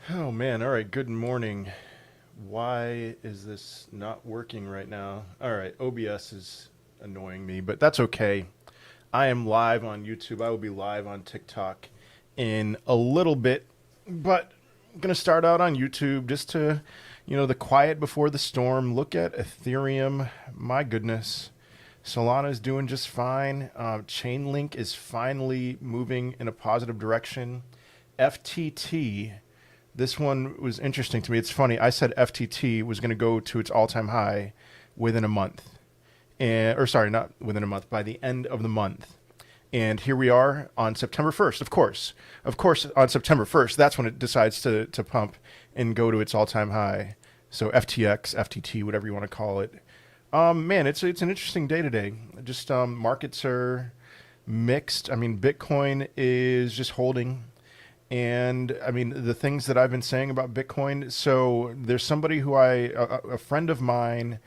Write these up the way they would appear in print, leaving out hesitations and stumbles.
Oh man, all right, good morning. Why is this not working right now? All right, OBS is annoying me, but that's okay. I am live on YouTube. I will be live on TikTok in a little bit, but I'm going to start out on YouTube just to, the quiet before the storm. Look at Ethereum. My goodness. Solana is doing just fine. Chainlink is finally moving in a positive direction. FTT, this one was interesting to me. It's funny. I said FTT was going to go to its all-time high within a month, or sorry, not within a month, by the end of the month. And here we are on September 1st. Of course, on September 1st, that's when it decides to pump and go to its all-time high. So FTX, FTT, whatever you want to call it. Man, it's an interesting day today. Just markets are mixed. I mean, Bitcoin is just holding. And I mean, the things that I've been saying about Bitcoin. So there's somebody who a friend of mine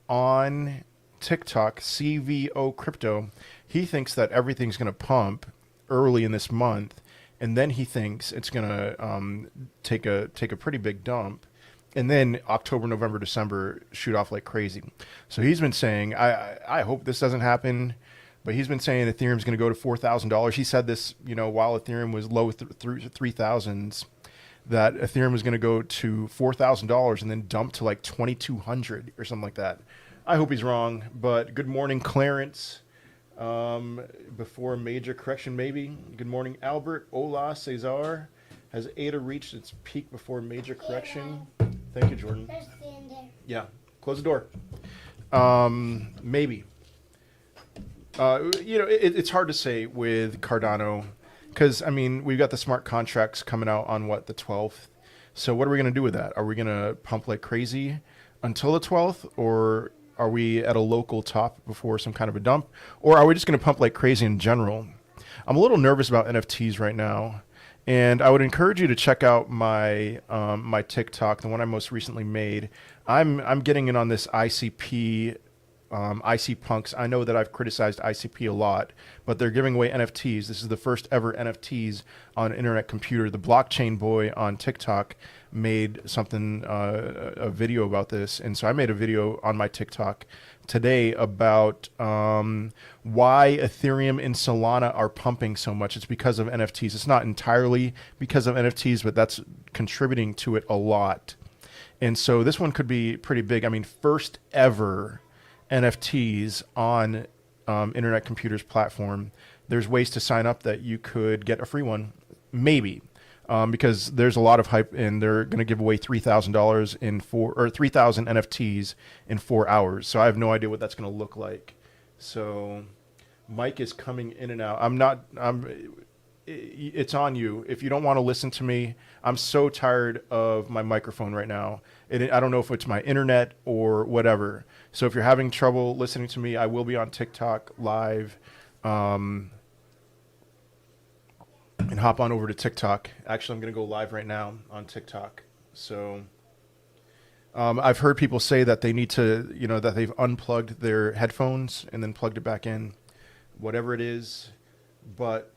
on TikTok, CVO Crypto, he thinks that everything's going to pump early in this month. And then he thinks it's going to take a pretty big dump. And then October, November, December shoot off like crazy. So he's been saying, I hope this doesn't happen. But he's been saying Ethereum's going to go to $4,000. He said this, while Ethereum was low through 3,000s, that Ethereum was going to go to $4,000 and then dump to like 2,200 or something like that. I hope he's wrong. But good morning, Clarence. Before a major correction, maybe. Good morning, Albert. Hola, Cesar. Has ADA reached its peak before major correction? Thank you, Jordan. Yeah, close the door. Maybe. It's hard to say with Cardano because, I mean, we've got the smart contracts coming out on the 12th. So what are we going to do with that? Are we going to pump like crazy until the 12th, or are we at a local top before some kind of a dump, or are we just going to pump like crazy in general? I'm a little nervous about NFTs right now. And I would encourage you to check out my my TikTok, the one I most recently made. I'm getting in on this ICP, IC Punks. I know that I've criticized ICP a lot, but they're giving away NFTs. This is the first ever NFTs on Internet Computer. The Blockchain Boy on TikTok made something, a video about this, and so I made a video on my TikTok today about why Ethereum and Solana are pumping so much. It's because of NFTs. It's not entirely because of NFTs, but that's contributing to it a lot. And so this one could be pretty big. I mean, first ever NFTs on Internet Computer's platform. There's ways to sign up that you could get a free one, maybe. Because there's a lot of hype, and they're going to give away $3,000 in 3,000 NFTs in 4 hours. So I have no idea what that's going to look like. So Mike is coming in and out. It's on you. If you don't want to listen to me, I'm so tired of my microphone right now. I don't know if it's my internet or whatever. So if you're having trouble listening to me, I will be on TikTok live. And hop on over to TikTok. Actually, I'm going to go live right now on TikTok. So I've heard people say that they need to, that they've unplugged their headphones and then plugged it back in, whatever it is. But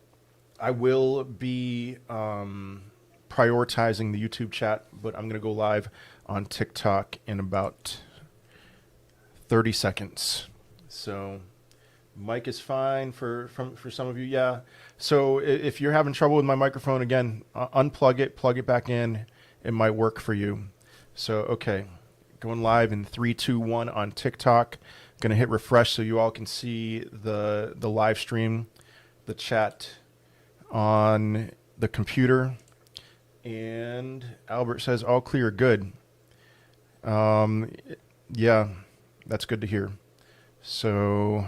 I will be prioritizing the YouTube chat, but I'm going to go live on TikTok in about 30 seconds. So mic is fine for some of you. Yeah. So if you're having trouble with my microphone, again, unplug it, plug it back in. It might work for you. So, okay. Going live in 3, 2, 1 on TikTok. Going to hit refresh so you all can see the live stream, the chat on the computer. And Albert says all clear. Good. Yeah, that's good to hear. So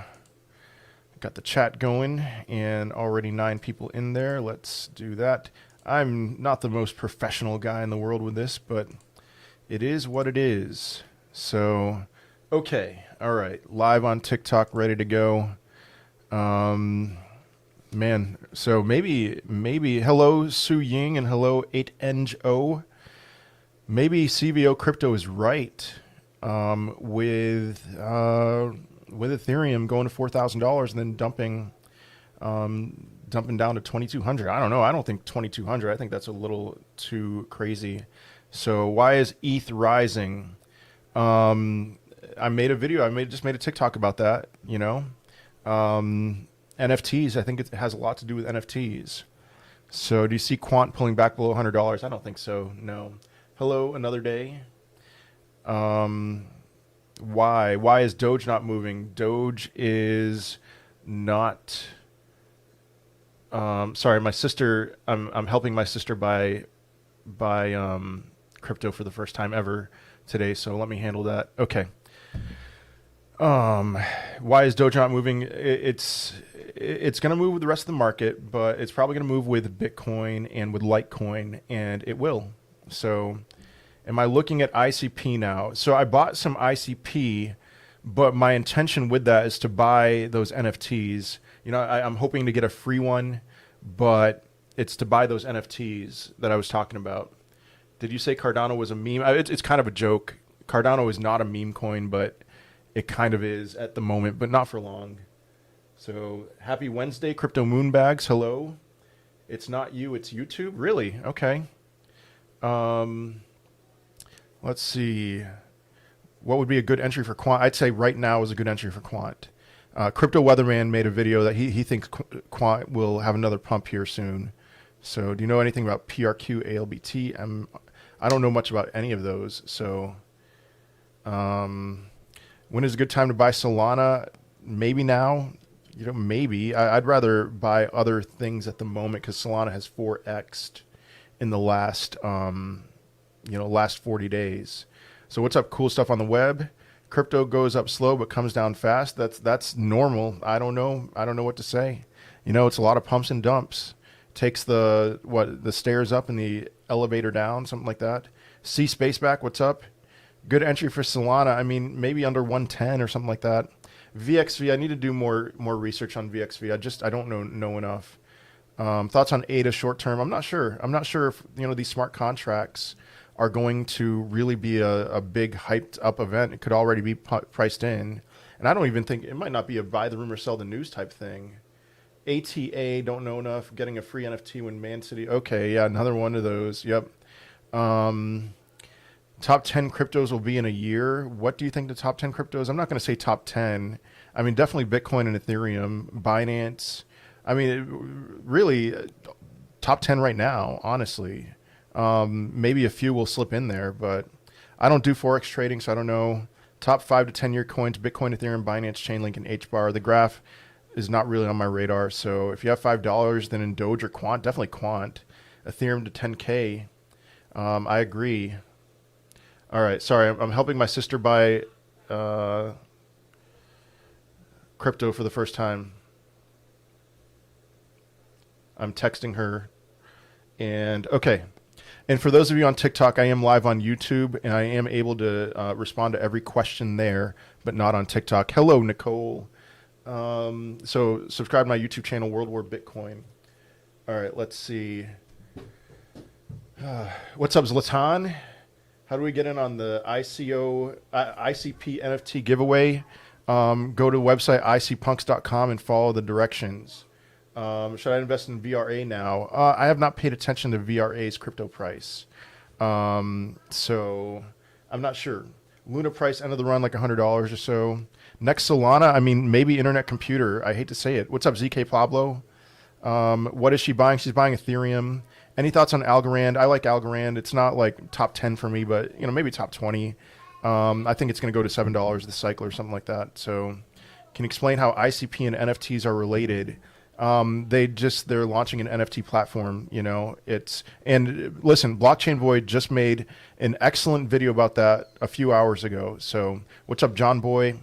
got the chat going and already 9 people in there. Let's do that. I'm not the most professional guy in the world with this, but it is what it is. So, okay. All right. Live on TikTok, ready to go. Man, so maybe hello Su Ying and hello 8NGO. Maybe CVO Crypto is right with Ethereum going to $4,000 and then dumping dumping down to 2,200. I don't know. I don't think 2,200. I think that's a little too crazy. So why is ETH rising? I made a video. Just made a TikTok about that. You know, NFTs. I think it has a lot to do with NFTs. So do you see Quant pulling back below $100? I don't think so. No. Hello, another day. Why is Doge not moving? Doge is not. Sorry, my sister. I'm helping my sister buy crypto for the first time ever today. So let me handle that. Okay. Why is Doge not moving? It's going to move with the rest of the market, but it's probably going to move with Bitcoin and with Litecoin, and it will. So am I looking at ICP now? So I bought some ICP, but my intention with that is to buy those NFTs. You know, I'm hoping to get a free one, but it's to buy those NFTs that I was talking about. Did you say Cardano was a meme? It's kind of a joke. Cardano is not a meme coin, but it kind of is at the moment, but not for long. So happy Wednesday, Crypto Moonbags. Hello. It's not you, it's YouTube. Really? Okay. Let's see. What would be a good entry for Quant? I'd say right now is a good entry for Quant. Crypto Weatherman made a video that he thinks Quant will have another pump here soon. So do you know anything about PRQ, ALBT? I don't know much about any of those. So when is a good time to buy Solana? Maybe now. You know, maybe. I'd rather buy other things at the moment because Solana has 4x'd in the last, last 40 days. So what's up? Cool stuff on the web. Crypto goes up slow but comes down fast. That's normal. I don't know what to say. You know, it's a lot of pumps and dumps. Takes the stairs up and the elevator down, something like that. C Spaceback, what's up? Good entry for Solana. I mean, maybe under 110 or something like that. VXV, I need to do more research on VXV. I don't know enough. Thoughts on ADA short term? I'm not sure. I'm not sure if these smart contracts are going to really be a big hyped up event. It could already be priced in, and I don't even think it might not be a buy the rumor sell the news type thing. ATA, don't know enough. Getting a free NFT when Man City. Okay, yeah, another one of those. Yep. Top 10 cryptos will be in a year. What do you think the top 10 cryptos? I'm not going to say top 10. I mean, definitely Bitcoin and Ethereum, Binance. I mean, really, top 10 right now, honestly. Maybe a few will slip in there, but I don't do Forex trading, so I don't know. Top 5 to 10 year coins, Bitcoin, Ethereum, Binance, Chainlink, and HBAR. The graph is not really on my radar. So if you have $5, then in Doge or Quant, definitely Quant. Ethereum to 10K. I agree. All right, sorry, I'm helping my sister buy crypto for the first time. I'm texting her. And okay. And for those of you on TikTok, I am live on YouTube, and I am able to respond to every question there, but not on TikTok. Hello, Nicole. So subscribe to my YouTube channel, World War Bitcoin. All right, let's see. What's up, Zlatan? How do we get in on the ICP NFT giveaway? Go to the website icpunks.com and follow the directions. Should I invest in VRA now? I have not paid attention to VRA's crypto price. So I'm not sure. Luna price end of the run like $100 or so. Next Solana, I mean, maybe Internet Computer. I hate to say it. What's up, ZK Pablo? What is she buying? She's buying Ethereum. Any thoughts on Algorand? I like Algorand. It's not like top 10 for me, but maybe top 20. I think it's going to go to $7 the cycle or something like that. So can you explain how ICP and NFTs are related? They're launching an NFT platform, and listen, Blockchain Boy just made an excellent video about that a few hours ago. So what's up, John Boy?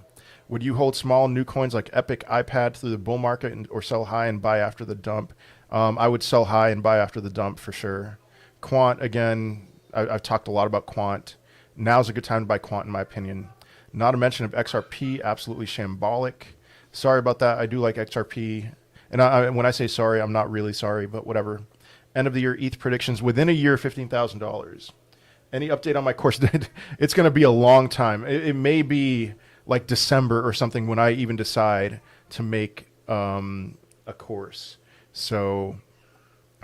Would you hold small new coins like Epic, iPad through the bull market or sell high and buy after the dump? I would sell high and buy after the dump for sure. Quant, again, I've talked a lot about Quant. Now's a good time to buy Quant, in my opinion. Not a mention of XRP, absolutely shambolic. Sorry about that. I do like XRP. And when I say sorry, I'm not really sorry, but whatever. End of the year ETH predictions within a year, $15,000. Any update on my course? It's going to be a long time. It may be like December or something when I even decide to make a course. So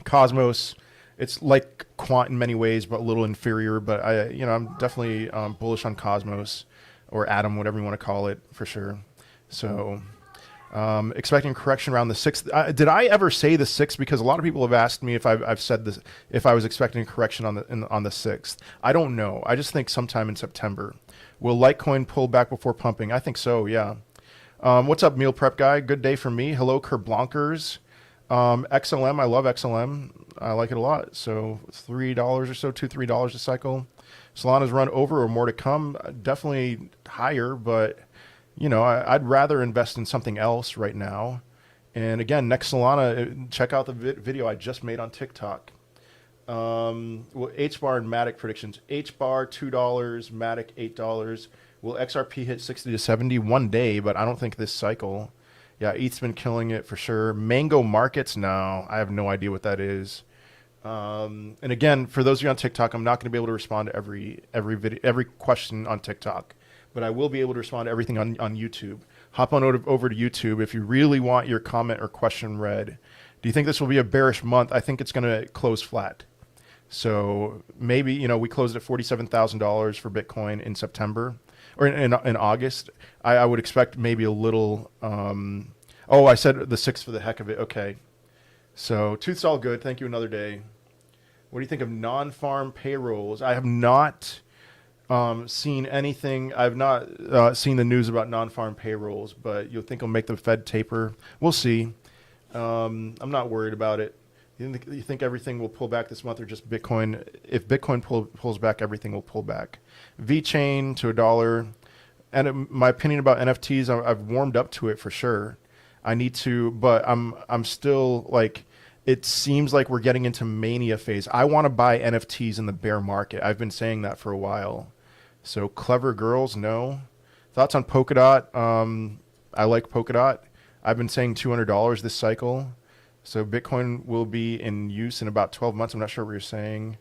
Cosmos, it's like Quant in many ways, but a little inferior. But I'm definitely bullish on Cosmos or Atom, whatever you want to call it, for sure. So expecting correction around the 6th. Did I ever say the 6th? Because a lot of people have asked me if I've said this, if I was expecting a correction on the 6th. I don't know. I just think sometime in September. Will Litecoin pull back before pumping? I think so. Yeah. What's up, meal prep guy? Good day for me. Hello, Kerblonkers. XLM, I love XLM. I like it a lot. So $3 or so, $2-3 a cycle. Solana's run over or more to come. Definitely higher, but I'd rather invest in something else right now. And again, next Solana, check out the video I just made on TikTok. H-bar and Matic predictions. H-bar $2, Matic $8. Will XRP hit 60 to 70 one day? But I don't think this cycle. Yeah, ETH's been killing it for sure. Mango Markets? No, I have no idea what that is. And again, for those of you on TikTok, I'm not going to be able to respond to every question on TikTok, but I will be able to respond to everything on YouTube. Hop on over to YouTube if you really want your comment or question read. Do you think this will be a bearish month? I think it's going to close flat. So maybe, we closed at $47,000 for Bitcoin in September or in August. I would expect maybe a little, I said the 6th for the heck of it. Okay. So tooth's all good. Thank you. Another day. What do you think of non-farm payrolls? I have not seen anything. I've not seen the news about non-farm payrolls, but you'll think it'll make the Fed taper. We'll see. I'm not worried about it. You think everything will pull back this month, or just Bitcoin? If Bitcoin pulls back, everything will pull back. VeChain to $1. And my opinion about NFTs, I've warmed up to it for sure. I need to, but I'm still like, it seems like we're getting into mania phase. I want to buy NFTs in the bear market. I've been saying that for a while. So Clever Girls, no. Thoughts on Polkadot? I like Polkadot. I've been saying $200 this cycle. So Bitcoin will be in use in about 12 months. I'm not sure what you're saying.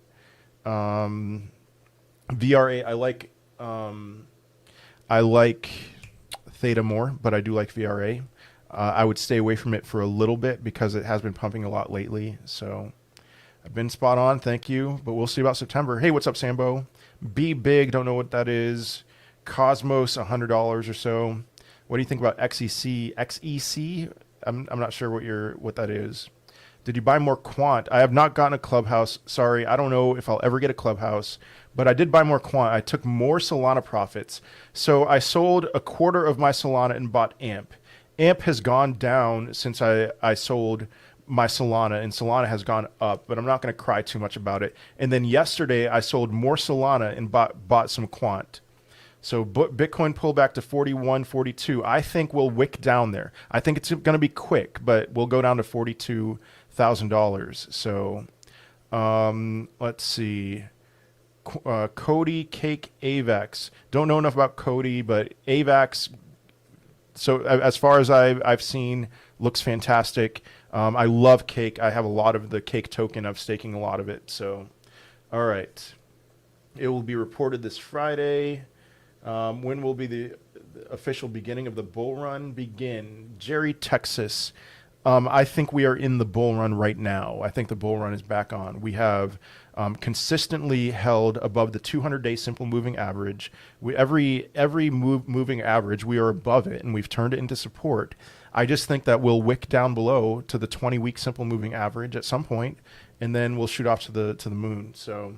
VRA, I like Theta more, but I do like VRA. I would stay away from it for a little bit because it has been pumping a lot lately. So I've been spot on. Thank you. But we'll see about September. Hey, what's up, Sambo? Be Big. Don't know what that is. Cosmos, $100 or so. What do you think about XEC? XEC? I'm not sure what that is. Did you buy more Quant? I have not gotten a Clubhouse. Sorry, I don't know if I'll ever get a Clubhouse, but I did buy more Quant. I took more Solana profits. So I sold a quarter of my Solana and bought AMP. AMP has gone down since I sold my Solana, and Solana has gone up, but I'm not going to cry too much about it. And then yesterday I sold more Solana and bought some Quant. So Bitcoin pulled back to 41, 42. I think we'll wick down there. I think it's going to be quick, but we'll go down to $42,000. So let's see. Cody Cake AVAX. Don't know enough about Cody, but AVAX, so as far as I've seen, looks fantastic. I love Cake. I have a lot of the Cake token. I'm staking a lot of it. So, all right. It will be reported this Friday. When will be the official beginning of the bull run begin? Jerry, Texas. I think we are in the bull run right now. I think the bull run is back on. We have consistently held above the 200-day simple moving average. Every moving average, we are above it, and we've turned it into support. I just think that we'll wick down below to the 20-week simple moving average at some point, and then we'll shoot off to the moon. So,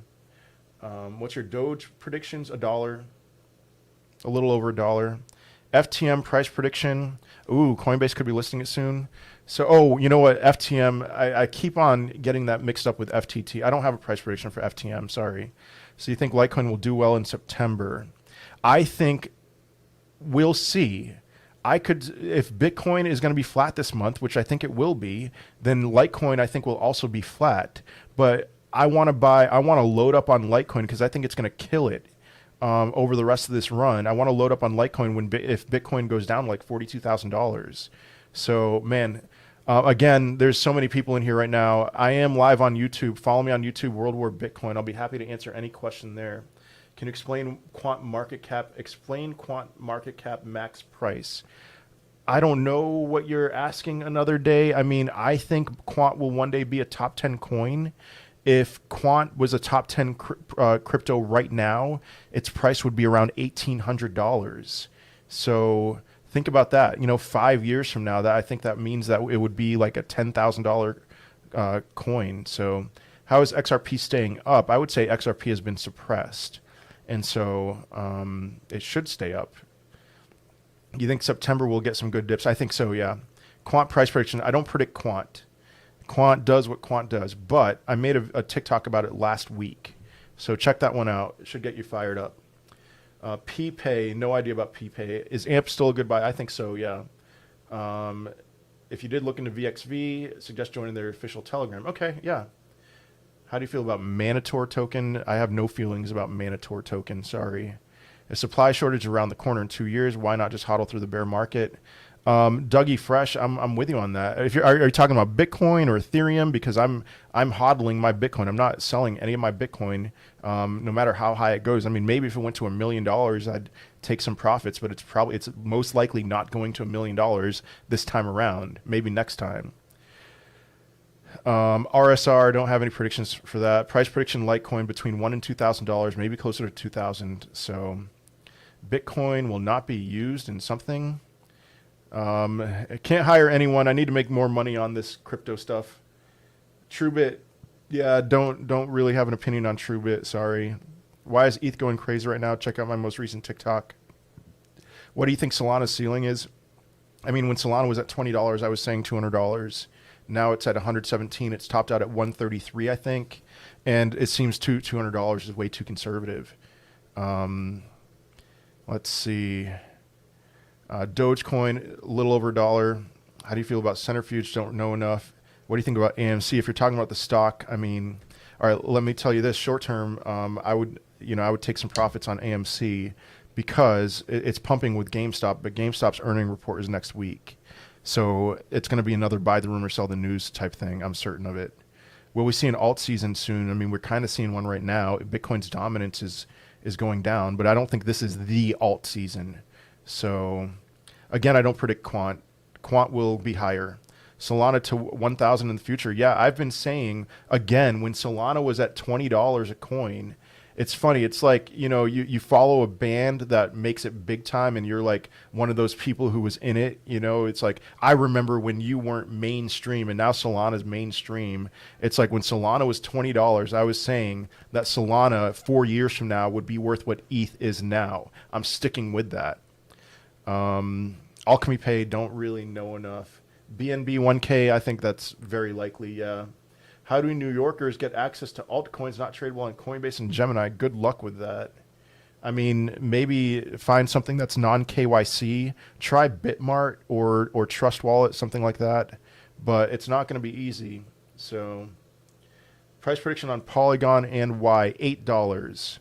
what's your Doge predictions? $1. A little over $1. FTM price prediction. Ooh, Coinbase could be listing it soon. So, you know what? FTM, I keep on getting that mixed up with FTT. I don't have a price prediction for FTM, sorry. So you think Litecoin will do well in September? I think we'll see. If Bitcoin is going to be flat this month, which I think it will be, then Litecoin I think will also be flat. But I want to load up on Litecoin because I think it's going to kill it. Over the rest of this run, I want to load up on Litecoin if Bitcoin goes down like $42,000. So, man, again, there's so many people in here right now. I am live on YouTube. Follow me on YouTube, World War Bitcoin. I'll be happy to answer any question there. Can you explain quant market cap? Explain quant market cap max price. I don't know what you're asking another day. I mean, I think Quant will one day be a top 10 coin. If Quant was a top 10 crypto right now, its price would be around $1,800. So think about that. 5 years from now, that I think that means that it would be like a $10,000 coin. So how is XRP staying up? I would say XRP has been suppressed. And so it should stay up. You think September will get some good dips? I think so, yeah. Quant price prediction. I don't predict Quant. Quant does what Quant does, but I made a TikTok about it last week. So check that one out. It should get you fired up. PPay, no idea about PPay. Is AMP still a good buy? I think so, yeah. If you did look into VXV, suggest joining their official Telegram. Okay, yeah. How do you feel about Manator token? I have no feelings about Manator token, sorry. A supply shortage around the corner in 2 years. Why not just hodl through the bear market? Dougie Fresh, I'm with you on that. If are you talking about Bitcoin or Ethereum? Because I'm hodling my Bitcoin. I'm not selling any of my Bitcoin, no matter how high it goes. I mean, maybe if it went to $1 million, I'd take some profits, but it's most likely not going to $1 million this time around. Maybe next time. RSR, don't have any predictions for that. Price prediction: Litecoin between $1,000 and $2,000, maybe closer to 2,000. So, Bitcoin will not be used in something. I can't hire anyone. I need to make more money on this crypto stuff. TrueBit, yeah, don't really have an opinion on TrueBit. Sorry. Why is ETH going crazy right now? Check out my most recent TikTok. What do you think Solana's ceiling is? I mean, when Solana was at $20, I was saying $200. Now it's at 117. It's topped out at 133, I think, and it seems $200 is way too conservative. Let's see. Dogecoin, a little over $1. How do you feel about Centrifuge? Don't know enough. What do you think about AMC? If you're talking about the stock, I mean, all right, let me tell you this. Short term, I would take some profits on AMC because it's pumping with GameStop, but GameStop's earning report is next week. So it's going to be another buy the rumor, sell the news type thing. I'm certain of it. Will we see an alt season soon? I mean, we're kind of seeing one right now. Bitcoin's dominance is going down, but I don't think this is the alt season. So again, I don't predict Quant. Quant will be higher. Solana to 1,000 in the future. Yeah, I've been saying, again, when Solana was at $20 a coin, it's funny. It's like, you follow a band that makes it big time and you're like one of those people who was in it. It's like, I remember when you weren't mainstream and now Solana's mainstream. It's like when Solana was $20, I was saying that Solana 4 years from now would be worth what ETH is now. I'm sticking with that. Alchemy Pay, don't really know enough. BNB 1K, I think that's very likely, yeah. How do New Yorkers get access to altcoins not tradable on Coinbase and Gemini? Good luck with that. I mean, maybe find something that's non-KYC. Try Bitmart or Trust Wallet, something like that. But it's not going to be easy. So, price prediction on Polygon and Y, $8.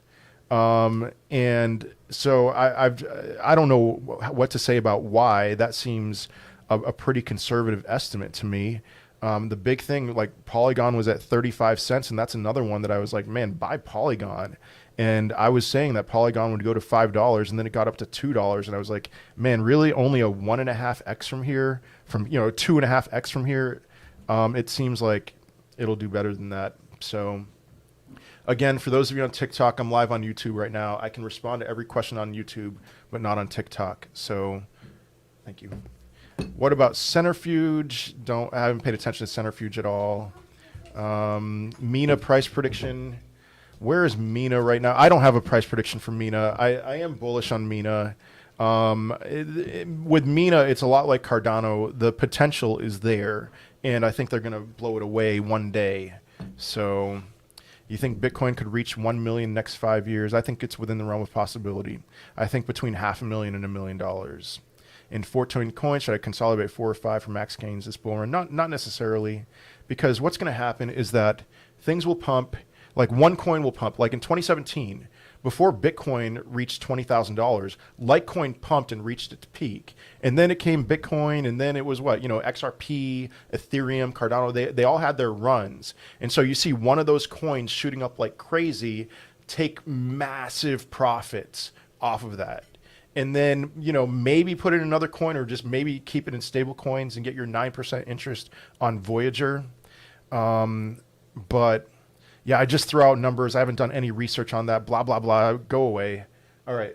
And so I don't know what to say about Y. That seems a pretty conservative estimate to me. The big thing, like Polygon was at 35 cents, and that's another one that I was like, man, buy Polygon. And I was saying that Polygon would go to $5, and then it got up to $2, and I was like, man, really only a 1.5x from here, from 2.5x from here. It seems like it'll do better than that. So again, for those of you on TikTok, I'm live on YouTube right now. I can respond to every question on YouTube, but not on TikTok. So thank you. What about Centrifuge? I haven't paid attention to Centrifuge at all. Mina price prediction. Where is Mina right now? I don't have a price prediction for Mina. I am bullish on Mina. With Mina, it's a lot like Cardano. The potential is there, and I think they're going to blow it away one day. So you think Bitcoin could reach 1 million next 5 years? I think it's within the realm of possibility. I think between $500,000 and $1 million. In 14 coins, should I consolidate 4 or 5 for max gains this bull run? Not necessarily, because what's going to happen is that things will pump, like one coin will pump. Like in 2017, before Bitcoin reached $20,000, Litecoin pumped and reached its peak. And then it came Bitcoin, and then it was what? XRP, Ethereum, Cardano, they all had their runs. And so you see one of those coins shooting up like crazy, take massive profits off of that. and then, maybe put it in another coin or just maybe keep it in stable coins and get your 9% interest on Voyager. But yeah, I just throw out numbers. I haven't done any research on that. Blah, blah, blah. Go away. All right.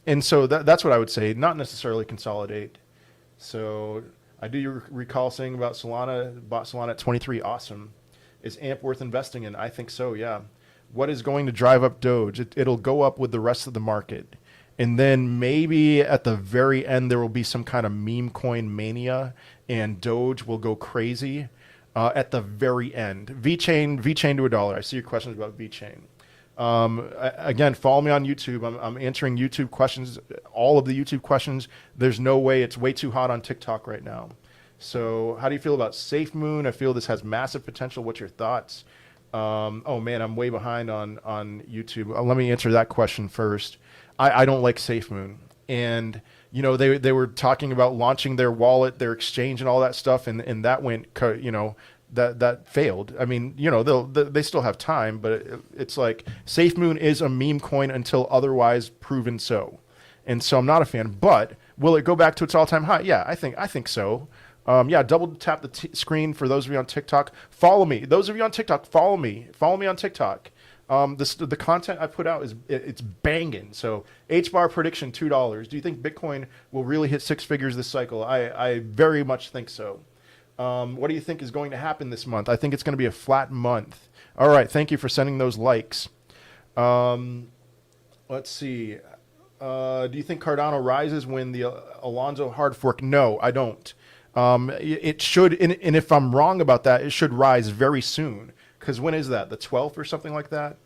And so that's what I would say. Not necessarily consolidate. So I do recall saying about Solana, bought Solana at 23. Awesome. Is AMP worth investing in? I think so, yeah. What is going to drive up Doge? It'll go up with the rest of the market. And then maybe at the very end, there will be some kind of meme coin mania and Doge will go crazy at the very end. VeChain to $1. I see your questions about VeChain. Again, follow me on YouTube. I'm answering YouTube questions, all of the YouTube questions. There's no way, it's way too hot on TikTok right now. So how do you feel about SafeMoon? I feel this has massive potential. What's your thoughts? Oh man, I'm way behind on YouTube. Let me answer that question first. I don't like SafeMoon. And they were talking about launching their wallet, their exchange and all that stuff. And that went, that failed. I mean, they still have time, but it's like SafeMoon is a meme coin until otherwise proven so. And so I'm not a fan, but will it go back to its all-time high? Yeah, I think so. Yeah, double tap the screen for those of you on TikTok. Follow me. Those of you on TikTok, follow me. Follow me on TikTok. The content I put out it's banging. So HBAR prediction $2. Do you think Bitcoin will really hit six figures this cycle? I very much think so. What do you think is going to happen this month? I think it's going to be a flat month. All right, thank you for sending those likes. Let's see. Do you think Cardano rises when the Alonzo hard fork? No, I don't. It should, and if I'm wrong about that, it should rise very soon. Because when is that? The 12th or something like that?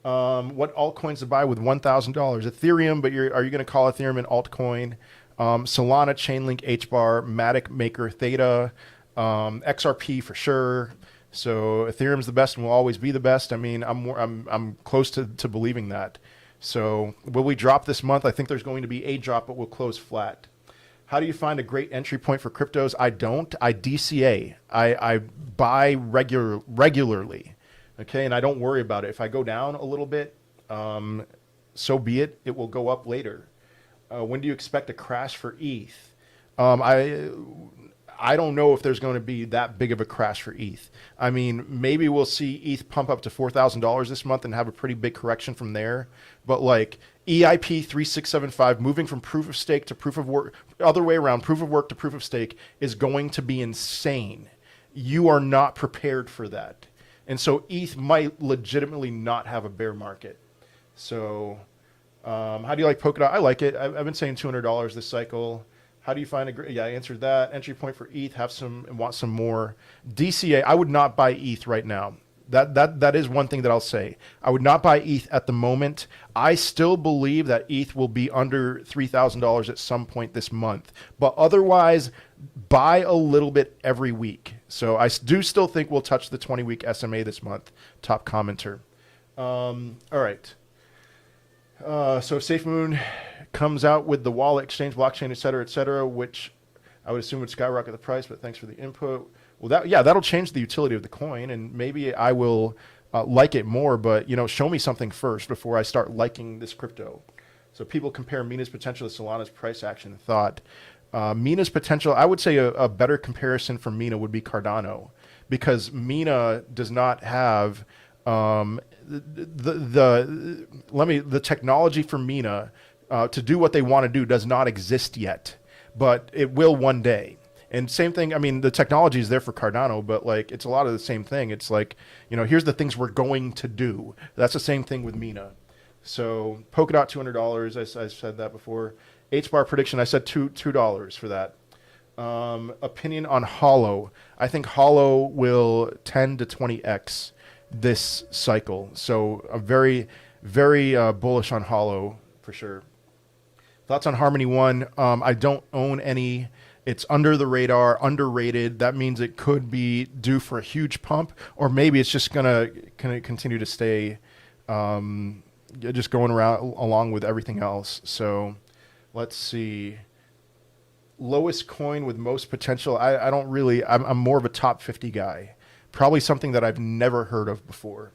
What altcoins to buy with $1,000? Ethereum, but are you going to call Ethereum an altcoin? Solana, Chainlink, HBAR, Matic, Maker, Theta, XRP for sure. So Ethereum's the best and will always be the best. I mean, I'm close to believing that. So will we drop this month? I think there's going to be a drop, but we'll close flat. How do you find a great entry point for cryptos? I don't. I DCA. I buy regularly. Okay, and I don't worry about it. If I go down a little bit, so be it. It will go up later. When do you expect a crash for ETH? I don't know if there's going to be that big of a crash for ETH. I mean, maybe we'll see ETH pump up to $4,000 this month and have a pretty big correction from there. But like EIP 3675 moving from proof of stake to proof of work, other way around, proof of work to proof of stake is going to be insane. You are not prepared for that. And so ETH might legitimately not have a bear market. So how do you like Polkadot? I like it. I've been saying $200 this cycle. How do you find a great? Yeah, I answered that. Entry point for ETH, have some and want some more. DCA, I would not buy ETH right now. That is one thing that I'll say. I would not buy ETH at the moment. I still believe that ETH will be under $3,000 at some point this month. But otherwise, buy a little bit every week. So I do still think we'll touch the 20-week SMA this month. Top commenter. All right. So SafeMoon comes out with the wallet, exchange, blockchain, et cetera, which I would assume would skyrocket the price, but thanks for the input. Well, that'll change the utility of the coin, and maybe I will like it more, but show me something first before I start liking this crypto. So people compare Mina's potential to Solana's price action thought. Mina's potential, I would say a better comparison for Mina would be Cardano, because Mina does not have the technology for Mina to do what they want to do does not exist yet, but it will one day. And same thing, I mean, the technology is there for Cardano, but like it's a lot of the same thing. It's like, here's the things we're going to do. That's the same thing with Mina. So Polkadot, $200. I said that before. HBAR prediction, I said $2 for that. Opinion on Hollow. I think Hollow will 10 to 20x this cycle. So I'm very, very bullish on Hollow for sure. Thoughts on Harmony One? I don't own any. It's under the radar, underrated. That means it could be due for a huge pump, or maybe it's just gonna continue to stay just going around along with everything else. So let's see. Lowest coin with most potential. I don't really. I'm more of a top 50 guy. Probably something that I've never heard of before.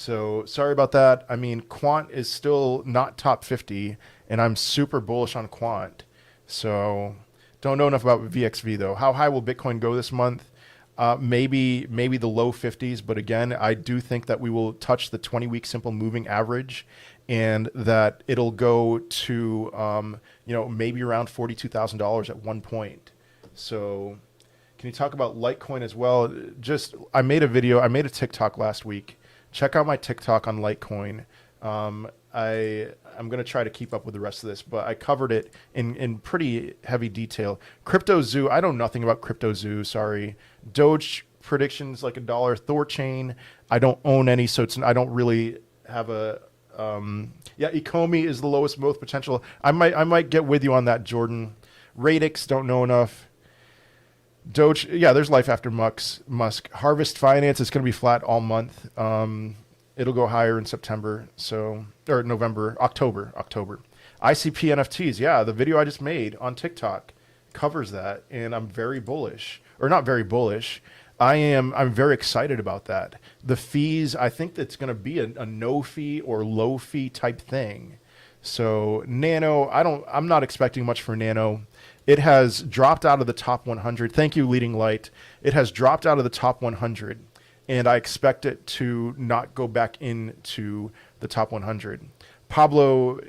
So sorry about that. I mean, quant is still not top 50, and I'm super bullish on quant. So don't know enough about VXV though. How high will Bitcoin go this month? Maybe the low 50s, but again, I do think that we will touch the 20-week simple moving average, and that it'll go to maybe around $42,000 at one point. So can you talk about Litecoin as well? I made a TikTok last week. Check out my TikTok on Litecoin. I'm going to try to keep up with the rest of this, but I covered it in pretty heavy detail. Crypto Zoo, I know nothing about Crypto Zoo, sorry. Doge predictions like $1. Thorchain, I don't own any, so I don't really have a... Ecomi is the lowest most potential. I might get with you on that, Jordan. Radix, don't know enough. Doge, yeah, there's life after Musk. Harvest Finance is going to be flat all month. It'll go higher in September, or November, October. ICP NFTs, yeah, the video I just made on TikTok covers that, and I'm very bullish, or not very bullish. I'm very excited about that. The fees, I think that's going to be a no fee or low fee type thing. So Nano, I'm not expecting much for Nano. It has dropped out of the top 100. Thank you, Leading Light. It has dropped out of the top 100, and I expect it to not go back into the top 100. Pablo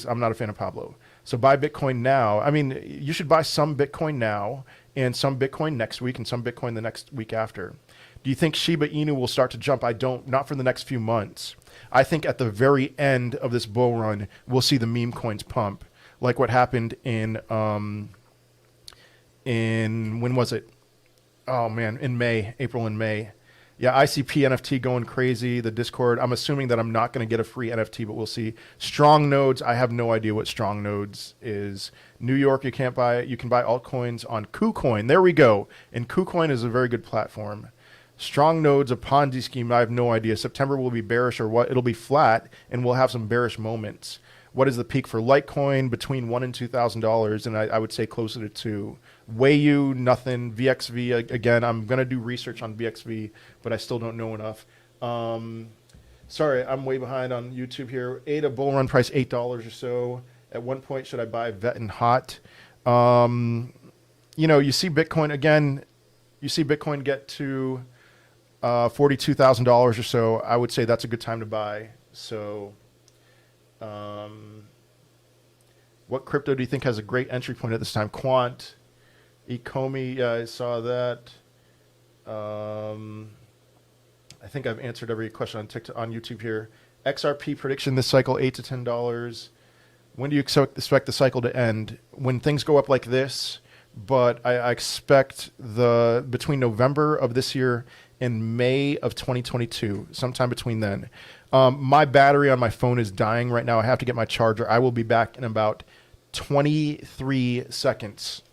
I'm not a fan of Pablo. So buy Bitcoin now. I mean, you should buy some Bitcoin now, and some Bitcoin next week, and some Bitcoin the next week after. Do you think Shiba Inu will start to jump? Not for the next few months. I think at the very end of this bull run, we'll see the meme coins pump, like what happened in when was it? Oh man, April and May. Yeah, ICP NFT going crazy. The Discord, I'm assuming that I'm not going to get a free NFT, but we'll see. Strong Nodes, I have no idea what Strong Nodes is. New York, you can't buy it. You can buy altcoins on KuCoin. There we go. And KuCoin is a very good platform. Strong Nodes, a Ponzi scheme, I have no idea. September will be bearish or what? It'll be flat, and we'll have some bearish moments. What is the peak for Litecoin? Between $1,000 and $2,000, and I would say closer to 2. Wayu, nothing. VXV, again, I'm going to do research on VXV, but I still don't know enough. Sorry, I'm way behind on YouTube here. ADA bull run price $8 or so. At one point, should I buy Vet and Hot? You see Bitcoin, again, get to $42,000 or so. I would say that's a good time to buy. So... what crypto do you think has a great entry point at this time? Quant, Ecomi, yeah, I saw that. I think I've answered every question on TikTok, on YouTube here. XRP prediction this cycle, $8 to $10. When do you expect the cycle to end? When things go up like this, but I expect between November of this year and May of 2022, sometime between then. My battery on my phone is dying right now. I have to get my charger. I will be back in about 23 seconds.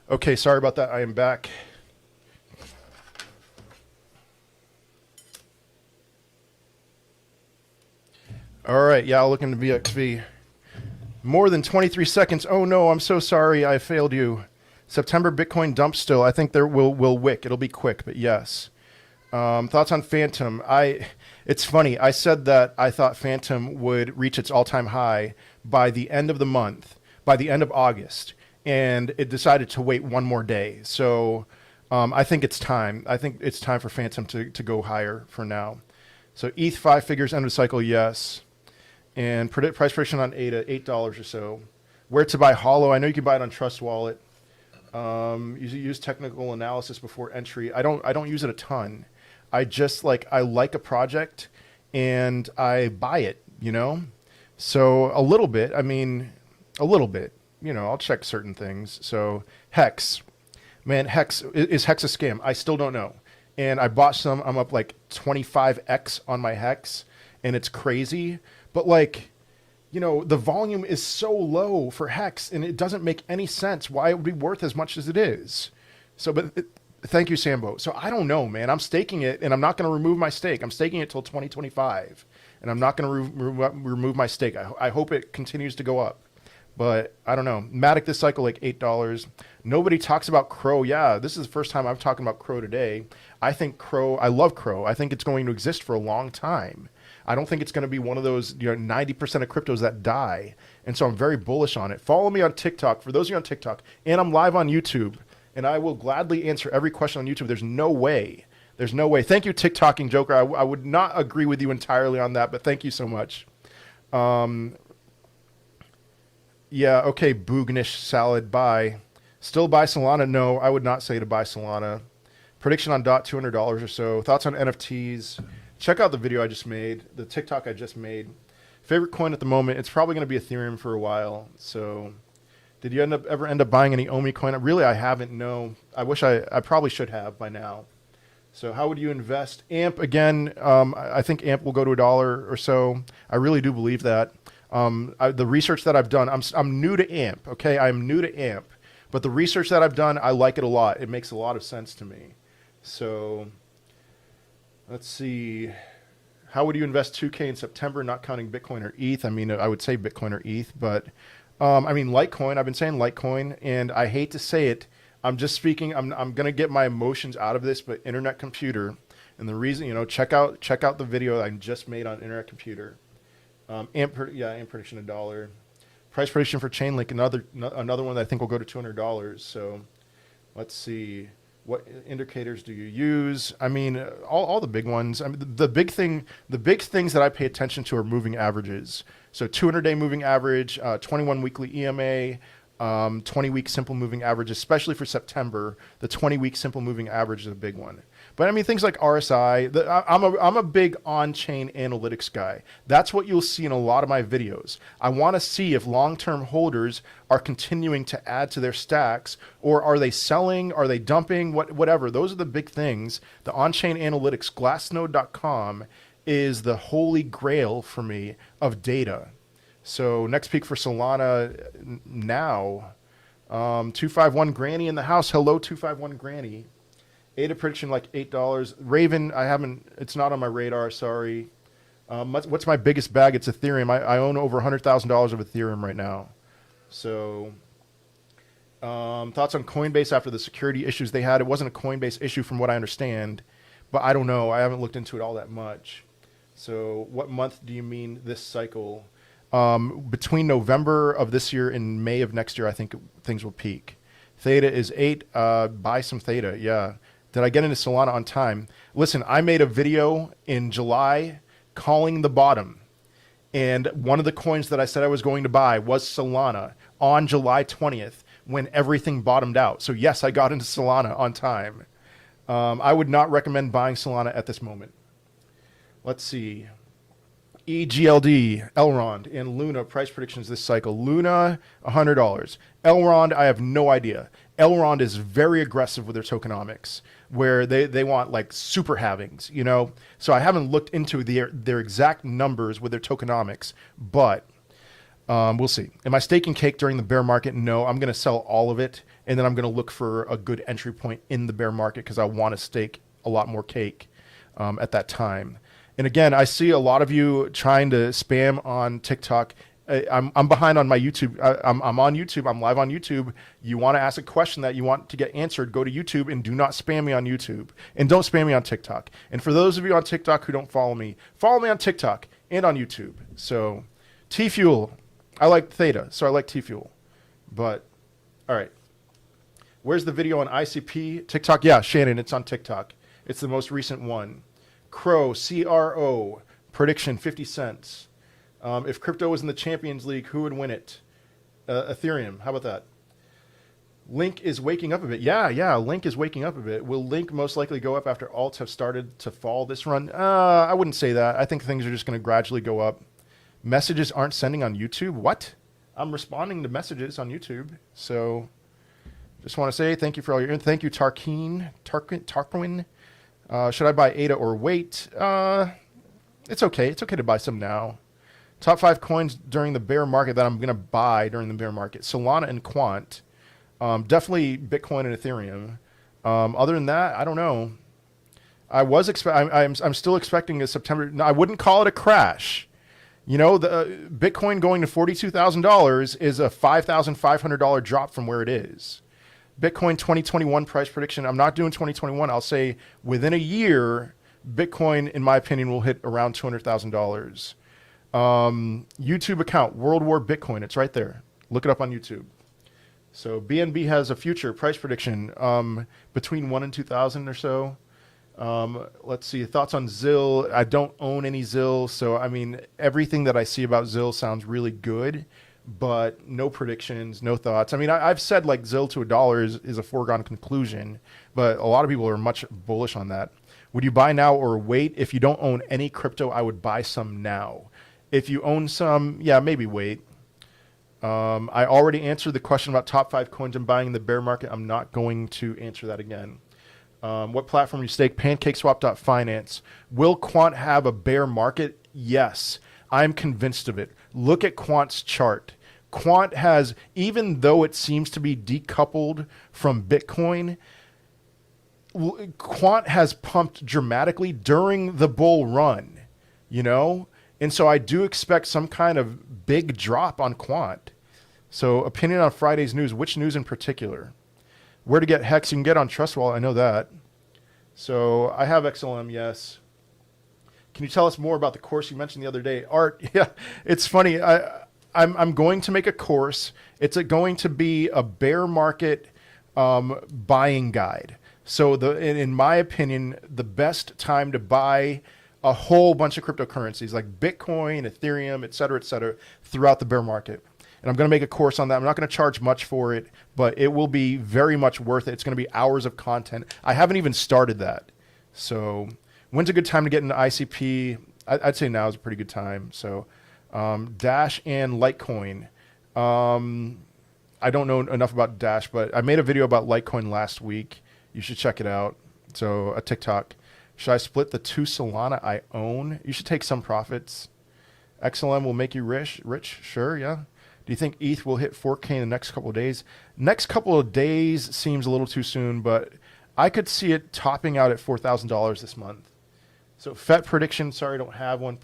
Okay, sorry about that. I am back. All right, yeah, I'll look into VXV. More than 23 seconds. Oh no, I'm so sorry. I failed you. September Bitcoin dump still. I think there will wick. It'll be quick, but yes. Thoughts on Phantom? It's funny. I said that I thought Phantom would reach its all-time high by the end of the month, by the end of August. And it decided to wait one more day. So I think it's time. I think it's time for Phantom to go higher for now. So ETH 5 figures, end of cycle, yes. And predict price prediction on ADA, $8 or so. Where to buy Hollow? I know you can buy it on Trust Wallet. Use technical analysis before entry. I don't use it a ton. I just I like a project and I buy it, So a little bit. I mean, a little bit. I'll check certain things. So Hex, man, Hex is Hex a scam? I still don't know. And I bought some. I'm up like 25x on my Hex, and it's crazy. But like, the volume is so low for Hex, and it doesn't make any sense why it would be worth as much as it is. So, thank you, Sambo. So I don't know, man. I'm staking it, and I'm not going to remove my stake. I'm staking it till 2025, and I'm not going to remove my stake. I hope it continues to go up. But I don't know. Matic this cycle like $8. Nobody talks about Crow. Yeah, this is the first time I'm talking about Crow today. I think Crow, I love Crow. I think it's going to exist for a long time. I don't think it's going to be one of those 90% of cryptos that die. And so I'm very bullish on it. Follow me on TikTok. For those of you on TikTok, and I'm live on YouTube, and I will gladly answer every question on YouTube. There's no way. There's no way. Thank you, TikToking Joker. I would not agree with you entirely on that, but thank you so much. Yeah, okay, Boognish Salad, buy. Still buy Solana? No, I would not say to buy Solana. Prediction on DOT, $200 or so. Thoughts on NFTs? Check out the video I just made, the TikTok I just made. Favorite coin at the moment, it's probably going to be Ethereum for a while. So, did you ever end up buying any Omi coin? Really, I haven't, no. I wish I probably should have by now. So how would you invest? AMP, again, I think AMP will go to $1 or so. I really do believe that. The research that I've done, I'm new to AMP, okay? I'm new to AMP. But the research that I've done, I like it a lot. It makes a lot of sense to me. So let's see. How would you invest 2K in September, not counting Bitcoin or ETH? I mean, I would say Bitcoin or ETH, but I mean, Litecoin, I've been saying Litecoin, and I hate to say it. I'm just speaking, I'm going to get my emotions out of this, but Internet Computer. And the reason, check out the video I just made on Internet Computer. AMP prediction $1. Price prediction for Chainlink, another one that I think will go to $200. So let's see, what indicators do you use? I mean, all the big ones. I mean, the big things that I pay attention to are moving averages. So 200-day moving average, 21 weekly EMA, 20-week simple moving average, especially for September. The 20-week simple moving average is a big one. But I mean, things like RSI, I'm a big on-chain analytics guy. That's what you'll see in a lot of my videos. I want to see if long-term holders are continuing to add to their stacks, or are they selling, are they dumping, whatever. Those are the big things. The on-chain analytics, glassnode.com, is the holy grail for me of data. So next peak for Solana now, 251 Granny in the house. Hello, 251 Granny. ADA prediction like $8. Raven, it's not on my radar, sorry. What's my biggest bag? It's Ethereum. I own over $100,000 of Ethereum right now. So thoughts on Coinbase after the security issues they had. It wasn't a Coinbase issue from what I understand, but I don't know. I haven't looked into it all that much. So what month do you mean this cycle? Between November of this year and May of next year, I think things will peak. Theta is 8. Buy some Theta, yeah. Did I get into Solana on time? Listen, I made a video in July calling the bottom. And one of the coins that I said I was going to buy was Solana on July 20th when everything bottomed out. So yes, I got into Solana on time. I would not recommend buying Solana at this moment. Let's see. EGLD, Elrond, and Luna price predictions this cycle. Luna, $100. Elrond, I have no idea. Elrond is very aggressive with their tokenomics, where they want like super halvings, So I haven't looked into their exact numbers with their tokenomics, but we'll see. Am I staking cake during the bear market? No, I'm going to sell all of it, and then I'm going to look for a good entry point in the bear market because I want to stake a lot more cake at that time. And again, I see a lot of you trying to spam on TikTok. I'm behind on my YouTube. I'm on YouTube. I'm live on YouTube. You want to ask a question that you want to get answered, go to YouTube and do not spam me on YouTube. And don't spam me on TikTok. And for those of you on TikTok who don't follow me on TikTok and on YouTube. So T-Fuel. I like Theta, so I like T-Fuel. But, all right. Where's the video on ICP? TikTok? Yeah, Shannon, it's on TikTok. It's the most recent one. Crow, CRO, prediction 50 cents. If crypto was in the Champions League, who would win it? Ethereum, how about that? Link is waking up a bit. Yeah, Link is waking up a bit. Will Link most likely go up after alts have started to fall this run? I wouldn't say that. I think things are just going to gradually go up. Messages aren't sending on YouTube? What? I'm responding to messages on YouTube. So just want to say thank you for all your, and thank you, Tarquin. Should I buy ADA or wait? It's okay. It's okay to buy some now. Top 5 coins during the bear market that I'm going to buy during the bear market. Solana and Quant. Definitely Bitcoin and Ethereum. Other than that, I don't know. I'm still expecting a September. No, I wouldn't call it a crash. You know, the Bitcoin going to $42,000 is a $5,500 drop from where it is. Bitcoin 2021 price prediction. I'm not doing 2021. I'll say within a year, Bitcoin, in my opinion, will hit around $200,000. YouTube account, World War Bitcoin. It's right there. Look it up on YouTube. So BNB has a future price prediction between 1 and 2,000 or so. Let's see. Thoughts on ZIL. I don't own any ZIL. So, I mean, everything that I see about ZIL sounds really good, but no predictions, no thoughts. I mean, I've said like ZIL to $1 is a foregone conclusion, but a lot of people are much bullish on that. Would you buy now or wait? If you don't own any crypto, I would buy some now. If you own some, yeah, maybe wait. I already answered the question about top 5 coins I'm buying in the bear market. I'm not going to answer that again. What platform you stake? PancakeSwap.finance. Will Quant have a bear market? Yes. I'm convinced of it. Look at Quant's chart. Quant has, even though it seems to be decoupled from Bitcoin, Quant has pumped dramatically during the bull run, you know? And so I do expect some kind of big drop on Quant. So opinion on Friday's news, which news in particular? Where to get Hex? You can get on Trust Wallet. I know that. So I have XLM, yes. Can you tell us more about the course you mentioned the other day? Art, yeah, it's funny. I'm going to make a course. It's going to be a bear market buying guide. So in my opinion, the best time to buy a whole bunch of cryptocurrencies like Bitcoin, Ethereum, et cetera, throughout the bear market. And I'm going to make a course on that. I'm not going to charge much for it, but it will be very much worth it. It's going to be hours of content. I haven't even started that. So when's a good time to get into ICP? I'd say now is a pretty good time. So Dash and Litecoin. I don't know enough about Dash, but I made a video about Litecoin last week. You should check it out. So a TikTok. Should I split the 2 Solana I own? You should take some profits. XLM will make you rich? Sure, yeah. Do you think ETH will hit 4K in the next couple of days? Next couple of days seems a little too soon, but I could see it topping out at $4,000 this month. So FET prediction, sorry, I don't have one.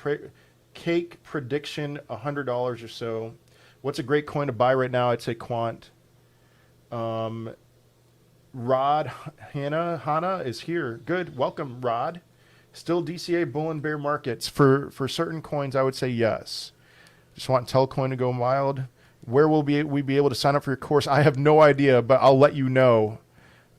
Cake prediction, $100 or so. What's a great coin to buy right now? I'd say Quant. Rod Hannah is here. Good. Welcome, Rod. Still DCA bull and bear markets. For certain coins, I would say yes. Just want Telecoin to go wild. Where will we be able to sign up for your course? I have no idea, but I'll let you know.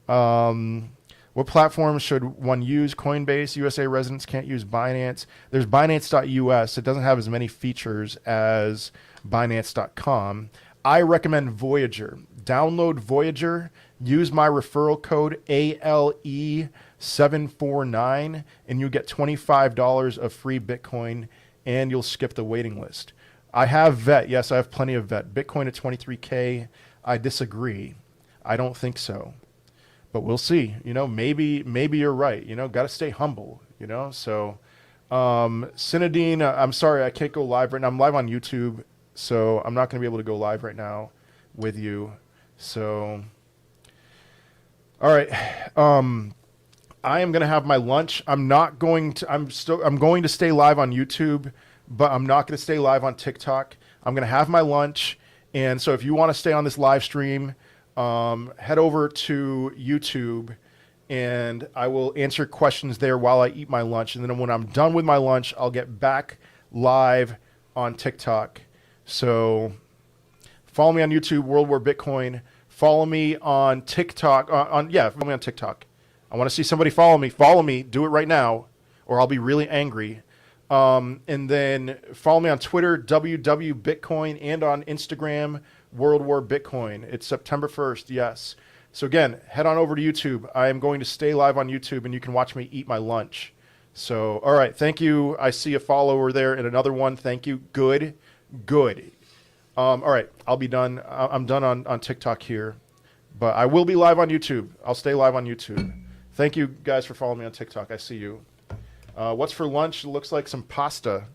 What platforms should one use? Coinbase, USA residents can't use Binance. There's Binance.us. It doesn't have as many features as Binance.com. I recommend Voyager. Download Voyager. Use my referral code ALE749 and you get $25 of free Bitcoin and you'll skip the waiting list. I have VET. Yes, I have plenty of VET. Bitcoin at 23K. I disagree. I don't think so. But we'll see. You know, maybe you're right. You know, got to stay humble, you know? So, Synodine, I'm sorry, I can't go live right now. I'm live on YouTube, so I'm not going to be able to go live right now with you. So, all right. I am going to have my lunch. I'm going to stay live on YouTube, but I'm not going to stay live on TikTok. I'm going to have my lunch. And so if you want to stay on this live stream, head over to YouTube and I will answer questions there while I eat my lunch. And then when I'm done with my lunch, I'll get back live on TikTok. So follow me on YouTube, World War Bitcoin. Follow me on TikTok. Follow me on TikTok. I want to see somebody follow me. Follow me. Do it right now, or I'll be really angry. And then follow me on Twitter, WWBitcoin, and on Instagram, World War Bitcoin. It's September 1st, yes. So again, head on over to YouTube. I am going to stay live on YouTube, and you can watch me eat my lunch. So, all right, thank you. I see a follower there and another one. Thank you. Good. All right, I'll be done. I'm done on TikTok here, but I will be live on YouTube. I'll stay live on YouTube. Thank you guys for following me on TikTok. I see you. What's for lunch? It looks like some pasta.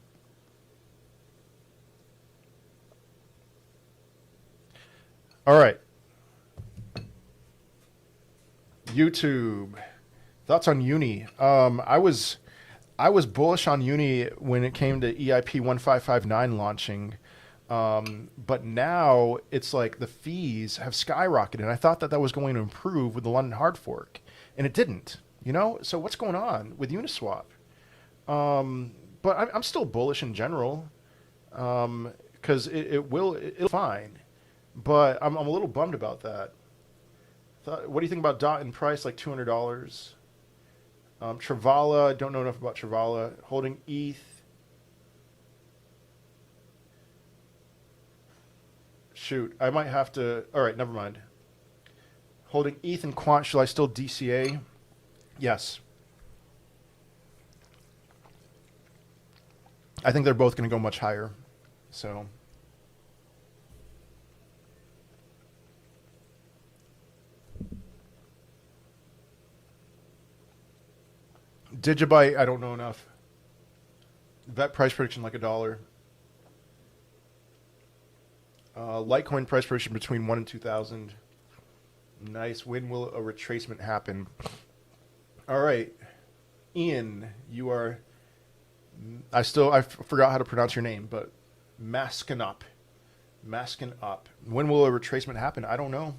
All right. YouTube. Thoughts on Uni? I was bullish on Uni when it came to EIP 1559 launching. But now it's like the fees have skyrocketed, and I thought that was going to improve with the London hard fork, and it didn't. So what's going on with Uniswap? But I'm still bullish in general, because it'll fine. But I'm a little bummed about that. What do you think about DOT in price, like $200? Travala, don't know enough about Travala. Holding ETH. Shoot, I might have to. All right, never mind. Holding ETH and Quant, shall I still DCA? Yes. I think they're both going to go much higher. So. Digibyte, I don't know enough. Vet price prediction like $1. Litecoin price prediction between 1 and 2,000. Nice. When will a retracement happen? All right, Ian, you are. I forgot how to pronounce your name, but Masking up. When will a retracement happen? I don't know.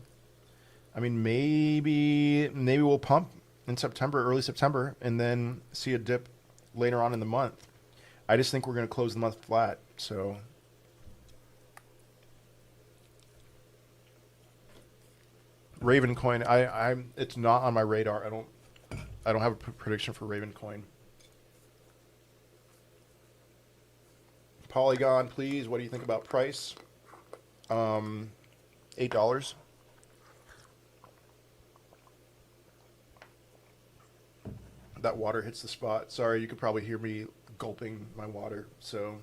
I mean, maybe we'll pump in September, early September, and then see a dip later on in the month. I just think we're going to close the month flat. So. Ravencoin, it's not on my radar. I don't have a prediction for Ravencoin. Polygon, please. What do you think about price? $8. That water hits the spot. Sorry, you could probably hear me gulping my water. So,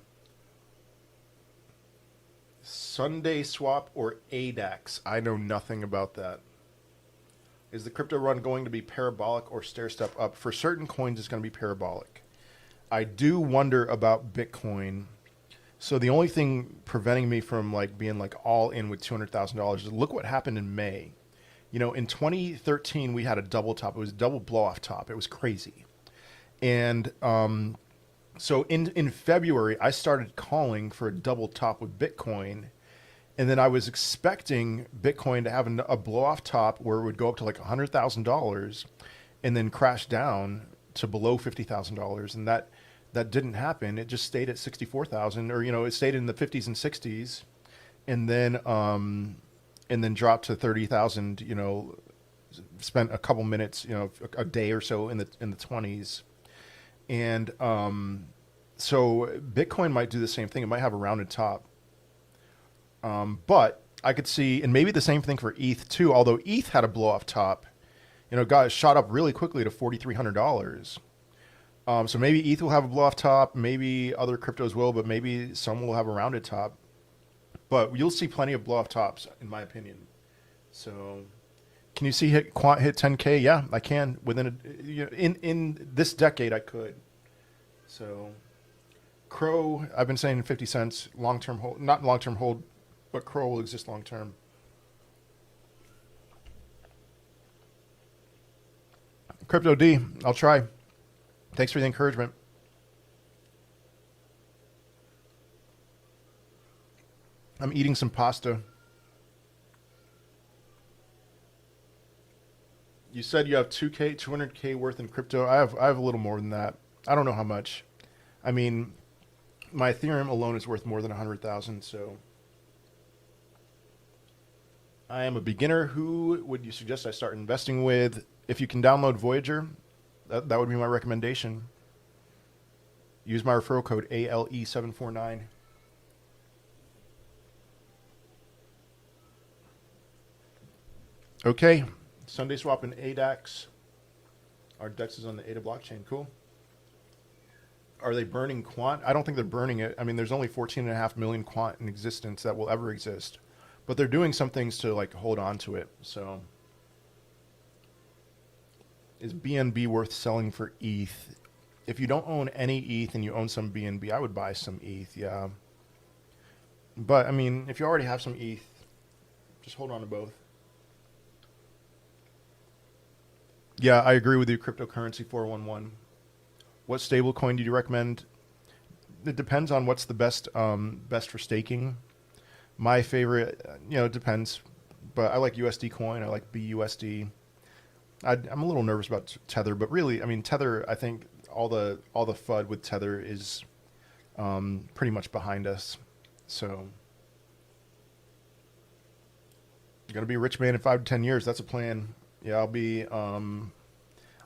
Sunday swap or ADAX? I know nothing about that. Is the crypto run going to be parabolic or stair step up? For certain coins, it's going to be parabolic. I do wonder about Bitcoin. So the only thing preventing me from being all in with $200,000 is look what happened in May. In 2013 we had a double top. It was a double blow off top. It was crazy. And so in February I started calling for a double top with Bitcoin. And then I was expecting Bitcoin to have a blow-off top where it would go up to $100,000 and then crash down to below $50,000. And that didn't happen. It just stayed at 64,000, or it stayed in the 50s and 60s, and then dropped to 30,000. Spent a couple minutes, a day or so in the 20s, and so Bitcoin might do the same thing. It might have a rounded top. But I could see, and maybe the same thing for ETH too, although ETH had a blow off top, shot up really quickly to $4,300. So maybe ETH will have a blow off top, maybe other cryptos will, but maybe some will have a rounded top. But you'll see plenty of blow off tops, in my opinion. So can you see Quant hit 10K? Yeah, I can. In this decade, I could. So Crow, I've been saying 50 cents, long-term hold, not long-term hold, but Crow will exist long-term. Crypto D, I'll try. Thanks for the encouragement. I'm eating some pasta. You said you have 200K worth in crypto. I have a little more than that. I don't know how much. I mean, my Ethereum alone is worth more than 100,000, so I am a beginner. Who would you suggest I start investing with? If you can download Voyager, that would be my recommendation. Use my referral code ALE749. Okay, Sunday swap in ADAX. Our DEX is on the ADA blockchain. Cool. Are they burning quant? I don't think they're burning it. I mean, there's only 14.5 million quant in existence that will ever exist. But they're doing some things to like hold on to it. So is BNB worth selling for ETH? If you don't own any ETH and you own some BNB, I would buy some ETH, yeah. But I mean, if you already have some ETH, just hold on to both. Yeah, I agree with you, cryptocurrency 411. What stablecoin do you recommend? It depends on what's the best for staking. My favorite, it depends. But I like USD coin. I like BUSD. I'm a little nervous about Tether, but really, I mean, Tether. I think all the FUD with Tether is pretty much behind us. So you're gonna be a rich man in 5 to 10 years. That's a plan. Yeah, I'll be.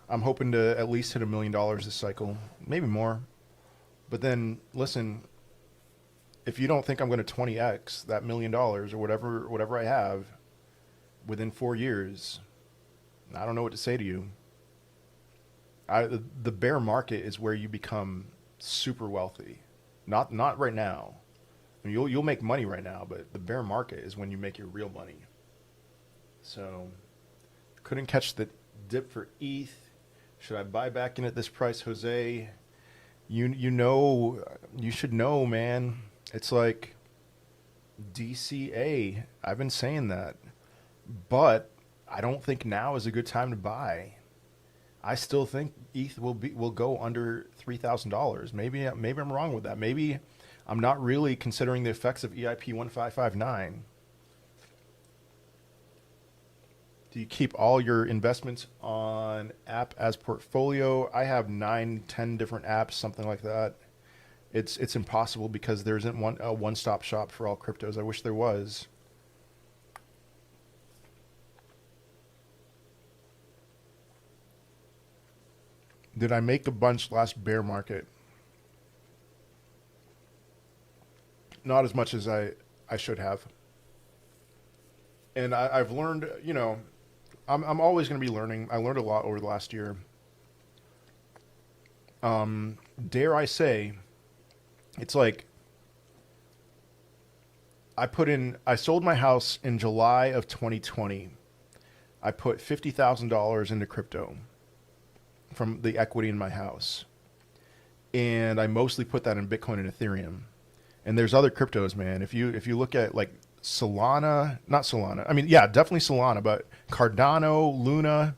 I'm hoping to at least hit $1 million this cycle, maybe more. But then, listen, if you don't think I'm going to 20x that $1 million or whatever I have within 4 years, I don't know what to say to you. The bear market is where you become super wealthy. Not right now. I mean, you'll make money right now, but the bear market is when you make your real money. So, couldn't catch the dip for ETH. Should I buy back in at this price, Jose? You should know, man. It's like DCA. I've been saying that, but I don't think now is a good time to buy. I still think ETH will go under $3,000. Maybe I'm wrong with that. Maybe I'm not really considering the effects of EIP 1559. Do you keep all your investments on app as portfolio? I have 9, 10 different apps, something like that. It's impossible because there isn't a one-stop shop for all cryptos. I wish there was. Did I make a bunch last bear market? Not as much as I should have. And I've learned, I'm always going to be learning. I learned a lot over the last year. Dare I say, it's like I sold my house in July of 2020. I put $50,000 into crypto from the equity in my house. And I mostly put that in Bitcoin and Ethereum. And there's other cryptos, man. If you look at like not Solana. I mean, yeah, definitely Solana, but Cardano, Luna.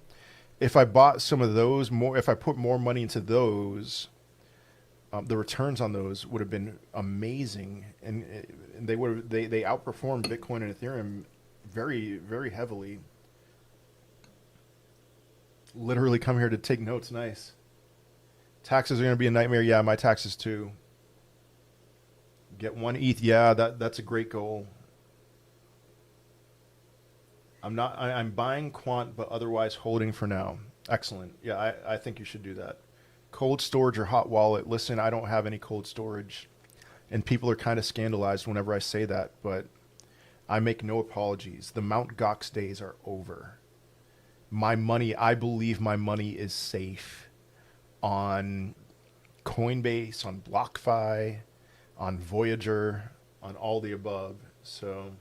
If I bought some of those more, if I put more money into those, the returns on those would have been amazing, and they outperformed Bitcoin and Ethereum very, very heavily. Literally come here to take notes. Nice. Taxes are going to be a nightmare. Yeah, my taxes too. Get 1 ETH. Yeah, that's a great goal. I'm buying quant, but otherwise holding for now. Excellent. Yeah, I think you should do that. Cold storage or hot wallet. Listen, I don't have any cold storage, and people are kind of scandalized whenever I say that, but I make no apologies. The Mt. Gox days are over. I believe my money is safe on Coinbase, on BlockFi, on Voyager, on all the above. So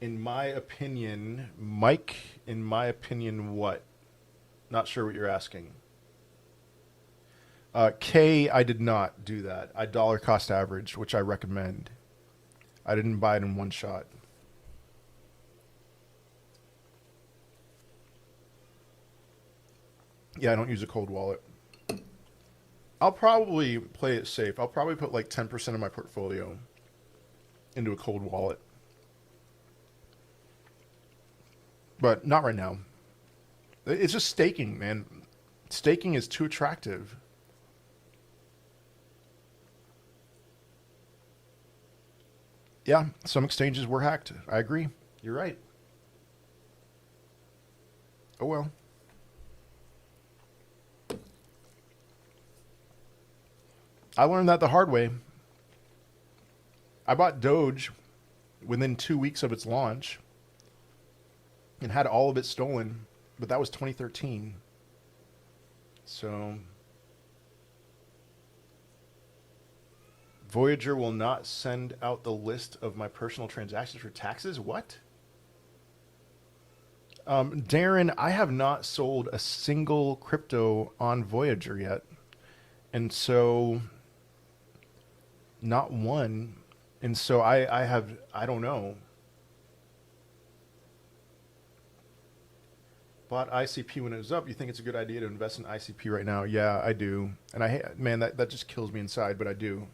in my opinion, Mike, what? Not sure what you're asking. K, I did not do that. I dollar cost averaged, which I recommend. I didn't buy it in one shot. Yeah, I don't use a cold wallet. I'll probably play it safe. I'll probably put like 10% of my portfolio into a cold wallet. But not right now. It's just staking, man. Staking is too attractive. Yeah, some exchanges were hacked. I agree. You're right. Oh well. I learned that the hard way. I bought Doge within 2 weeks of its launch and had all of it stolen, but that was 2013. So Voyager will not send out the list of my personal transactions for taxes. What? Darren, I have not sold a single crypto on Voyager yet. And so, not one. And so I don't know. Bought ICP when it was up. You think it's a good idea to invest in ICP right now? Yeah, I do. And man, that just kills me inside, but I do.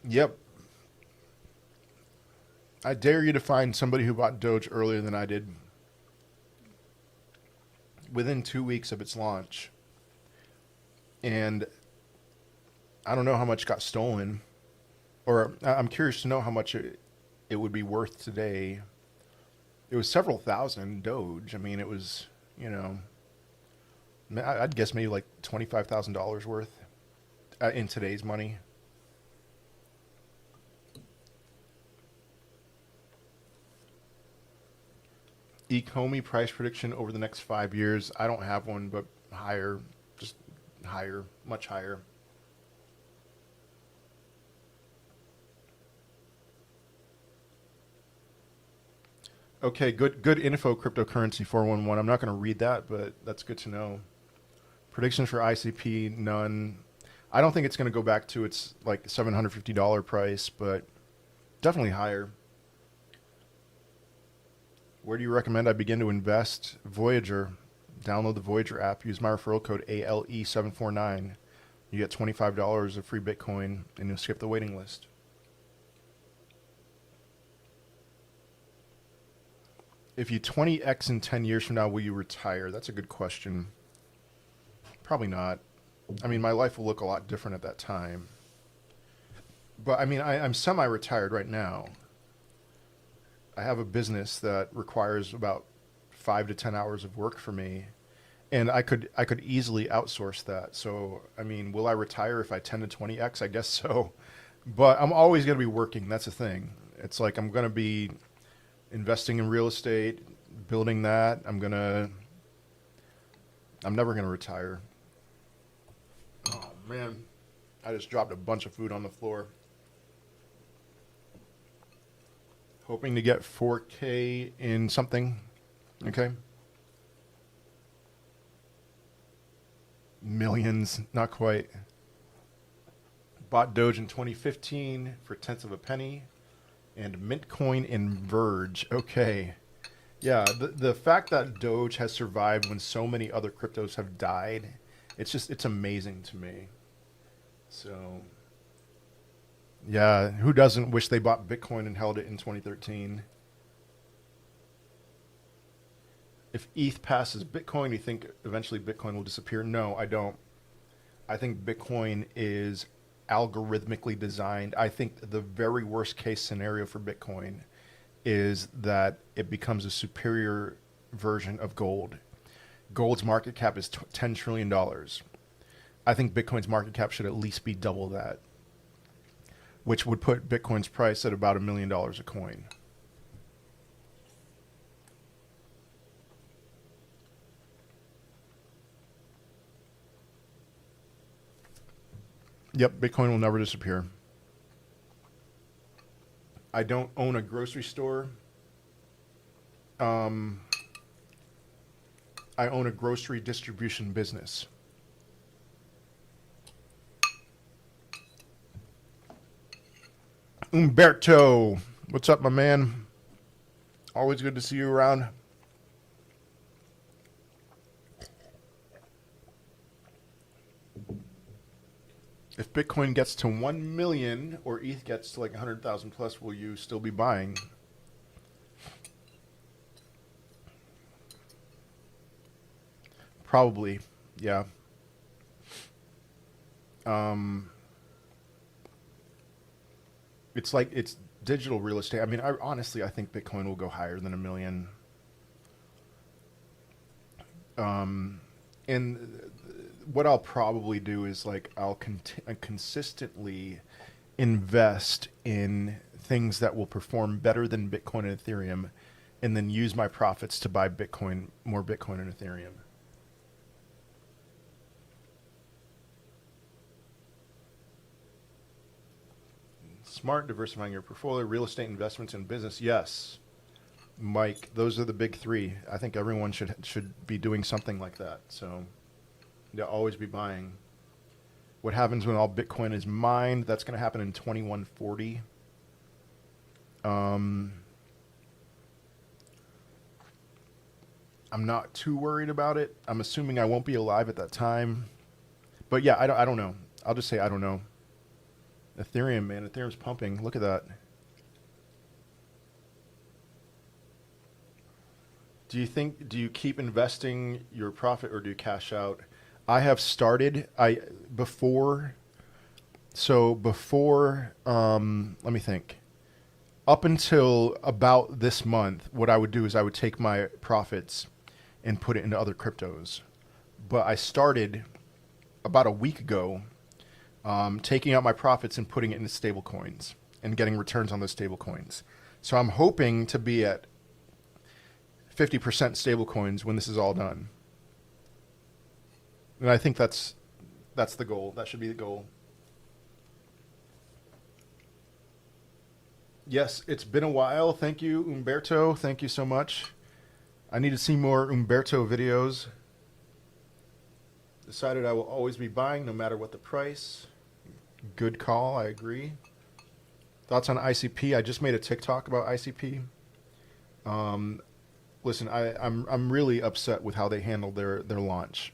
Yep. I dare you to find somebody who bought Doge earlier than I did. Within 2 weeks of its launch. And I don't know how much got stolen. Or I'm curious to know how much it would be worth today. It was several thousand Doge. I mean, it was, I'd guess maybe like $25,000 worth in today's money. Ecomi price prediction over the next 5 years. I don't have one, but higher, just higher, much higher. Okay, good info, cryptocurrency 411. I'm not going to read that, but that's good to know. Predictions for ICP, none. I don't think it's going to go back to its like $750 price, but definitely higher. Where do you recommend I begin to invest? Voyager. Download the Voyager app. Use my referral code ALE749. You get $25 of free Bitcoin, and you'll skip the waiting list. If you 20x in 10 years from now, will you retire? That's a good question. Probably not. I mean, my life will look a lot different at that time. But I mean, I'm semi-retired right now. I have a business that requires about 5 to 10 hours of work for me, and I could easily outsource that. So, I mean, will I retire if I 10 to 20x? I guess so. But I'm always going to be working. That's the thing. It's like I'm going to be investing in real estate, building that. I'm never going to retire. Oh, man. I just dropped a bunch of food on the floor. Hoping to get 4K in something. Okay. Millions, not quite. Bought Doge in 2015 for tenths of a penny. And Mintcoin and Verge. Okay. Yeah, the fact that Doge has survived when so many other cryptos have died, it's amazing to me. So, yeah, who doesn't wish they bought Bitcoin and held it in 2013? If ETH passes Bitcoin, do you think eventually Bitcoin will disappear? No, I don't. I think Bitcoin is algorithmically designed. I think the very worst case scenario for Bitcoin is that it becomes a superior version of gold. Gold's market cap is $10 trillion. I think Bitcoin's market cap should at least be double that, which would put Bitcoin's price at about $1 million a coin. Yep, Bitcoin will never disappear. I don't own a grocery store. I own a grocery distribution business. Umberto, what's up, my man? Always good to see you around. If Bitcoin gets to 1 million or ETH gets to like 100,000 plus, will you still be buying? Probably, yeah. It's digital real estate. I mean, honestly, I think Bitcoin will go higher than 1 million. And what I'll probably do is like I'll consistently invest in things that will perform better than Bitcoin and Ethereum, and then use my profits to buy Bitcoin, more Bitcoin and Ethereum. Smart, diversifying your portfolio, real estate investments, and business. Yes, Mike, those are the big three. I think everyone should be doing something like that. So, yeah, always be buying. What happens when all Bitcoin is mined? That's going to happen in 2140. I'm not too worried about it. I'm assuming I won't be alive at that time. But yeah, I don't know. I'll just say I don't know. Ethereum, man. Ethereum's pumping. Look at that. Do you keep investing your profit or do you cash out? I have started, before, let me think. Up until about this month, what I would do is I would take my profits and put it into other cryptos. But I started about a week ago, taking out my profits and putting it into stable coins and getting returns on those stable coins. So I'm hoping to be at 50% stable coins when this is all done. And I think that's the goal. That should be the goal. Yes, it's been a while. Thank you, Umberto. Thank you so much. I need to see more Umberto videos. Decided I will always be buying no matter what the price. Good call, I agree. Thoughts on ICP? I just made a TikTok about ICP. Listen, I'm really upset with how they handled their launch.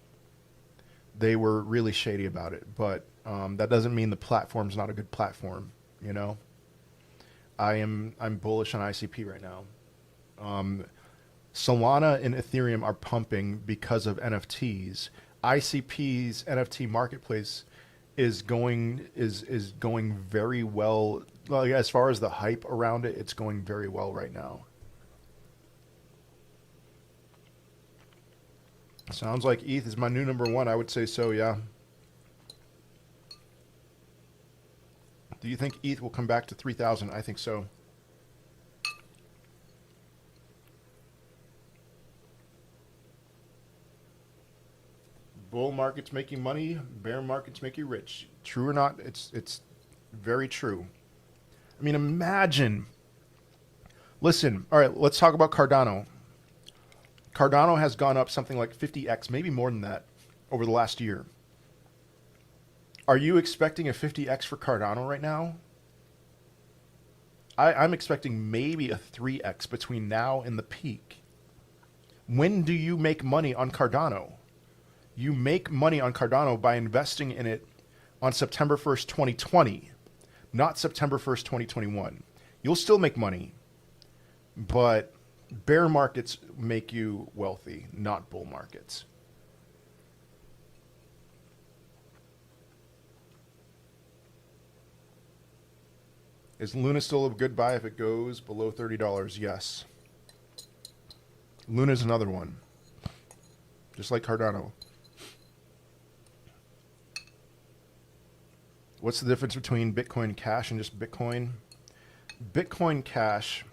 They were really shady about it, but that doesn't mean the platform's not a good platform, you know? I'm bullish on ICP right now. Solana and Ethereum are pumping because of NFTs. ICP's NFT marketplace is going very well. Like, as far as the hype around it, it's going very well right now. Sounds like ETH is my new #1. I would say so, yeah. Do you think ETH will come back to 3,000? I think so. Bull markets make you money, bear markets make you rich. True or not, it's very true. I mean, imagine. Listen, all right, let's talk about Cardano. Cardano has gone up something like 50x, maybe more than that, over the last year. Are you expecting a 50x for Cardano right now? I'm expecting maybe a 3x between now and the peak. When do you make money on Cardano? You make money on Cardano by investing in it on September 1st, 2020, not September 1st, 2021. You'll still make money, but bear markets make you wealthy, not bull markets. Is Luna still a good buy if it goes below $30? Yes. Luna's another one, just like Cardano. What's the difference between Bitcoin Cash and just Bitcoin? Bitcoin Cash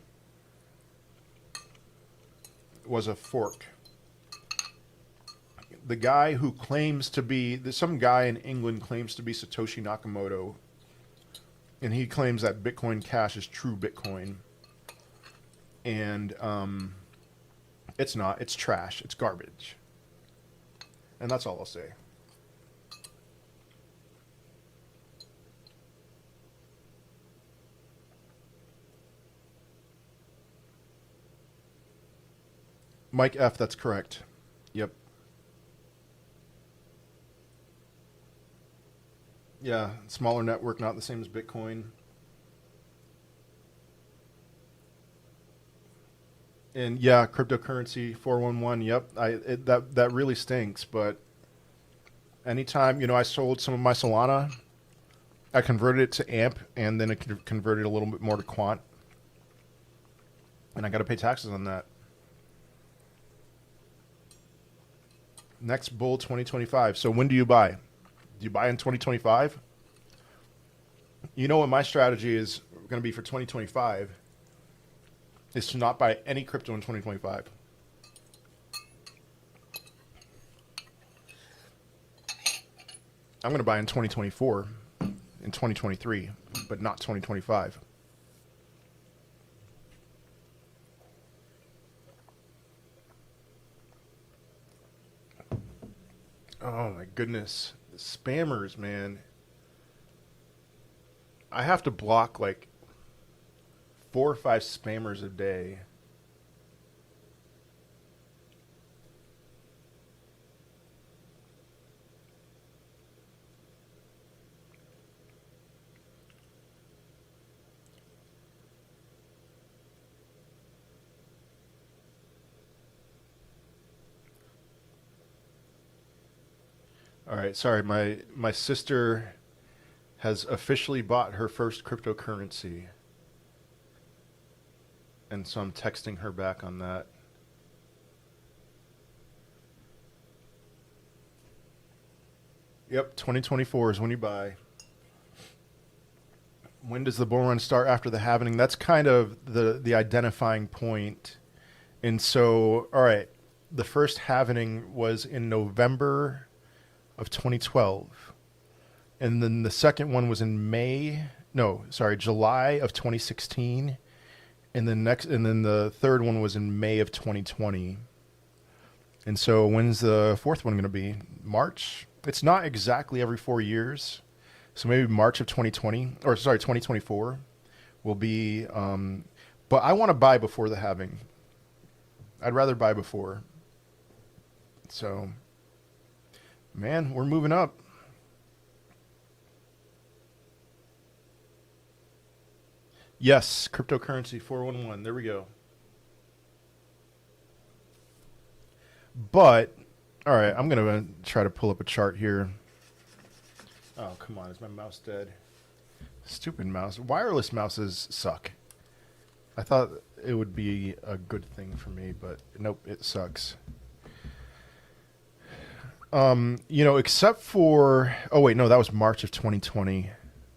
was a fork. The guy who claims to be, some guy in England claims to be Satoshi Nakamoto, and he claims that Bitcoin Cash is true Bitcoin. And it's not. It's trash. It's garbage. And that's all I'll say. Mike F, that's correct. Yep. Yeah, smaller network, not the same as Bitcoin. And yeah, cryptocurrency 411. Yep, that really stinks. But anytime, I sold some of my Solana, I converted it to AMP, and then it converted a little bit more to quant. And I got to pay taxes on that. Next bull 2025. So when do you buy? Do you buy in 2025? You know what my strategy is going to be for 2025 is to not buy any crypto in 2025. I'm going to buy in 2024, in 2023, but not 2025. Oh my goodness. The spammers, man. I have to block like 4 or 5 spammers a day. All right, sorry, my sister has officially bought her first cryptocurrency. And so I'm texting her back on that. Yep, 2024 is when you buy. When does the bull run start after the halving? That's kind of the identifying point. And so, all right, the first halving was in November of 2012. And then the second one was in July of 2016. And then the third one was in May of 2020. And so when's the fourth one going to be? March? It's not exactly every 4 years. So maybe March of 2024 will be, but I want to buy before the halving. I'd rather buy before. So, man, we're moving up. Yes, cryptocurrency 411. There we go. But, all right, I'm going to try to pull up a chart here. Oh, come on. Is my mouse dead? Stupid mouse. Wireless mouses suck. I thought it would be a good thing for me, but nope, it sucks. Except for... Oh, wait, no, that was March of 2020.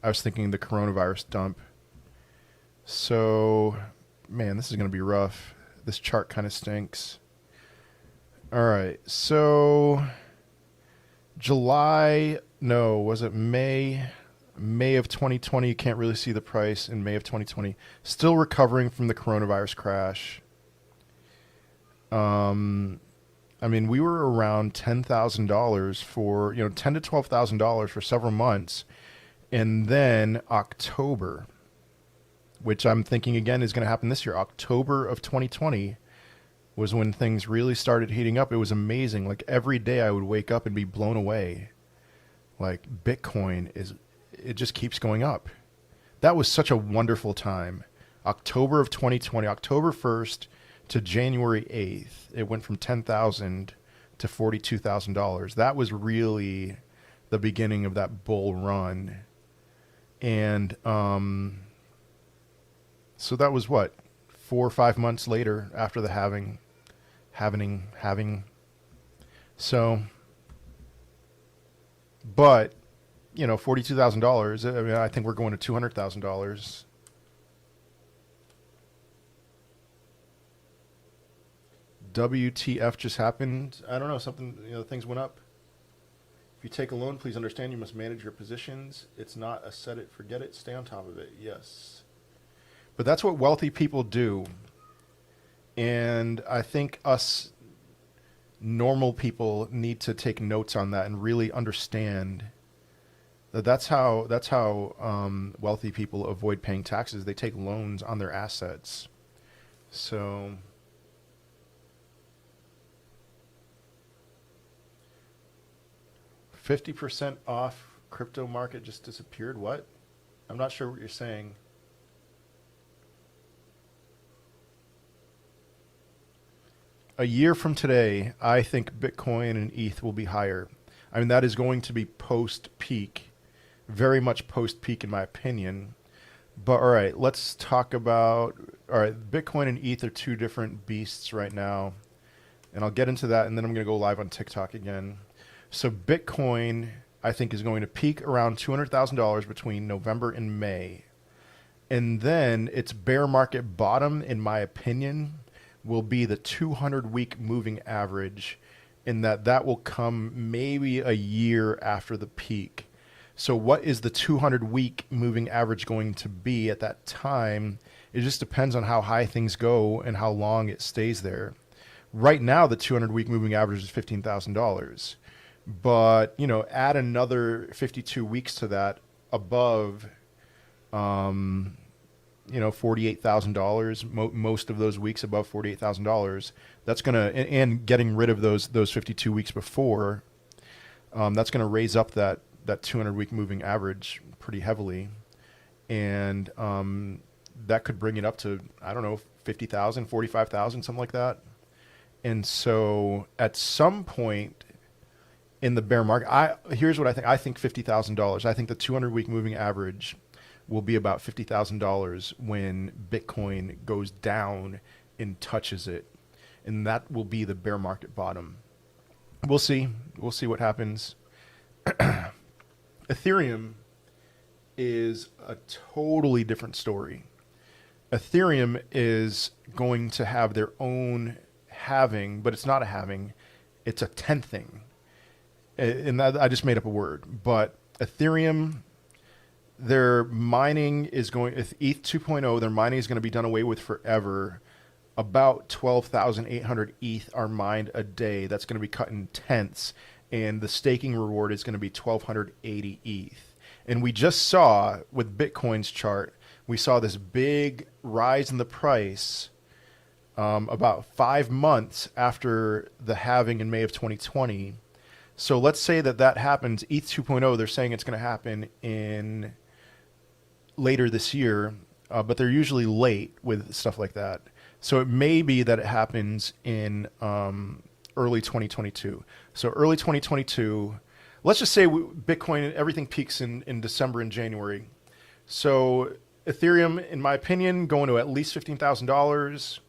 I was thinking the coronavirus dump. So, man, this is going to be rough. This chart kind of stinks. All right, so was it May? May of 2020, you can't really see the price in May of 2020. Still recovering from the coronavirus crash. We were around $10,000 for, $10 to $12,000 for several months. And then October, which I'm thinking again is going to happen this year, October of 2020 was when things really started heating up. It was amazing. Like every day I would wake up and be blown away. Like Bitcoin it just keeps going up. That was such a wonderful time. October of 2020, October 1st to January 8th, it went from $10,000 to $42,000. That was really the beginning of that bull run. And so that was what, 4 or 5 months later after the halving. So, but, $42,000. I think we're going to $200,000. WTF just happened. I don't know, something, things went up. If you take a loan, please understand you must manage your positions. It's not a set it, forget it, stay on top of it. Yes. But that's what wealthy people do. And I think us normal people need to take notes on that and really understand that that's how wealthy people avoid paying taxes. They take loans on their assets. So 50% off crypto market just disappeared. What? I'm not sure what you're saying. A year from today, I think Bitcoin and ETH will be higher. That is going to be post-peak. very much post peak in my opinion. But all right, let's talk about, all right, Bitcoin and ETH are two different beasts right now. And I'll get into that, and then I'm going to go live on TikTok again. So Bitcoin, I think, is going to peak around $200,000 between November and May. And then its bear market bottom, in my opinion, will be the 200-week moving average, in that will come maybe a year after the peak. So what is the 200-week moving average going to be at that time? It just depends on how high things go and how long it stays there. Right now, the 200-week moving average is $15,000. But, you know, add another 52 weeks to that above, you know, $48,000, most of those weeks above $48,000. That's going to, and getting rid of those 52 weeks before, that's going to raise up that 200-week moving average pretty heavily. And that could bring it up to, I don't know, 50,000, 45,000, something like that. And so at some point in the bear market, here's what I think. I think $50,000. I think the 200-week moving average will be about $50,000 when Bitcoin goes down and touches it. And that will be the bear market bottom. We'll see. We'll see what happens. Ethereum is a totally different story. Ethereum is going to have their own halving, but it's not a halving. It's a tenthing. And I just made up a word. But Ethereum, their mining is going, ETH 2.0, their mining is going to be done away with forever. About 12,800 ETH are mined a day. That's going to be cut in tenths. And the staking reward is going to be 1,280 ETH. And we just saw with Bitcoin's chart, we saw this big rise in the price about 5 months after the halving in May of 2020. So let's say that happens. ETH 2.0, they're saying it's going to happen in later this year, but they're usually late with stuff like that. So it may be that it happens in early 2022. So early 2022, let's just say Bitcoin, everything peaks in December and January. So Ethereum, in my opinion, going to at least $15,000,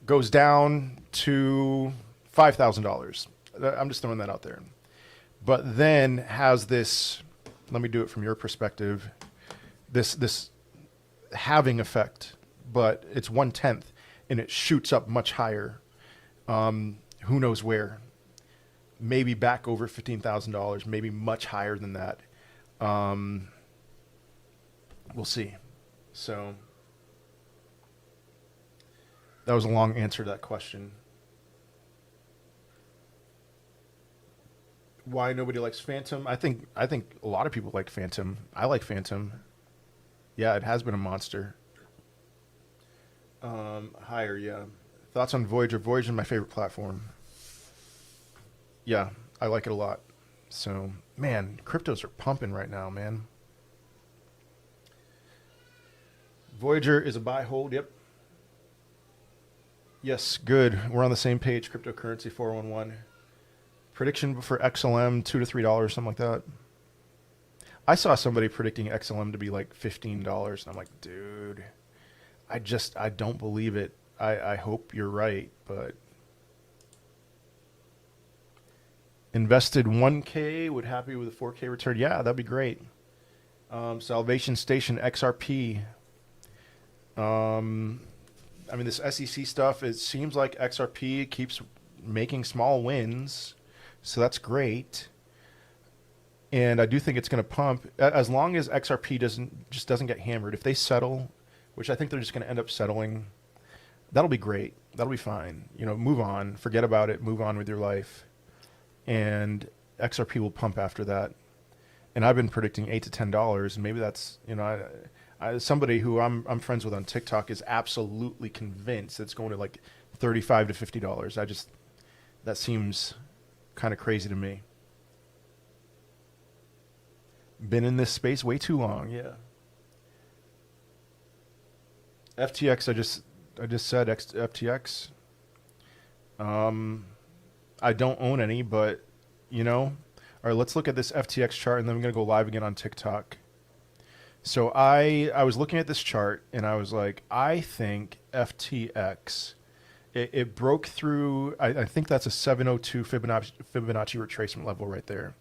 goes down to $5,000. I'm just throwing that out there. But then has this, let me do it from your perspective, this halving effect, but it's 1/10 and it shoots up much higher. Who knows where? Maybe back over $15,000, maybe much higher than that. We'll see. So that was a long answer to that question. Why nobody likes Phantom? I think a lot of people like Phantom. I like Phantom. Yeah, it has been a monster. Higher, yeah. Thoughts on Voyager? Voyager is my favorite platform. Yeah, I like it a lot. So, man, cryptos are pumping right now, man. Voyager is a buy hold, yep. Yes, good. We're on the same page, cryptocurrency 411. Prediction for XLM, $2 to $3, something like that. I saw somebody predicting XLM to be like $15, and I'm like, dude, I don't believe it. I hope you're right, but invested 1K, would happy with a 4K return. Yeah, that'd be great. Salvation Station XRP. I mean, this SEC stuff, it seems like XRP keeps making small wins, so that's great. And I do think it's going to pump as long as XRP doesn't get hammered. If they settle, which I think they're just going to end up settling, that'll be great. That'll be fine. You know, move on, forget about it, move on with your life. And XRP will pump after that. And I've been predicting $8 to $10, and maybe that's, you know, somebody who I'm friends with on TikTok is absolutely convinced it's going to like $35 to $50. That seems kind of crazy to me. Been in this space way too long, yeah. FTX, I just said FTX. I don't own any, but you know, All right, let's look at this FTX chart, and then I'm going to go live again on TikTok. So I was looking at this chart, and I was like, I think FTX, it broke through, I think that's a 702 Fibonacci retracement level right there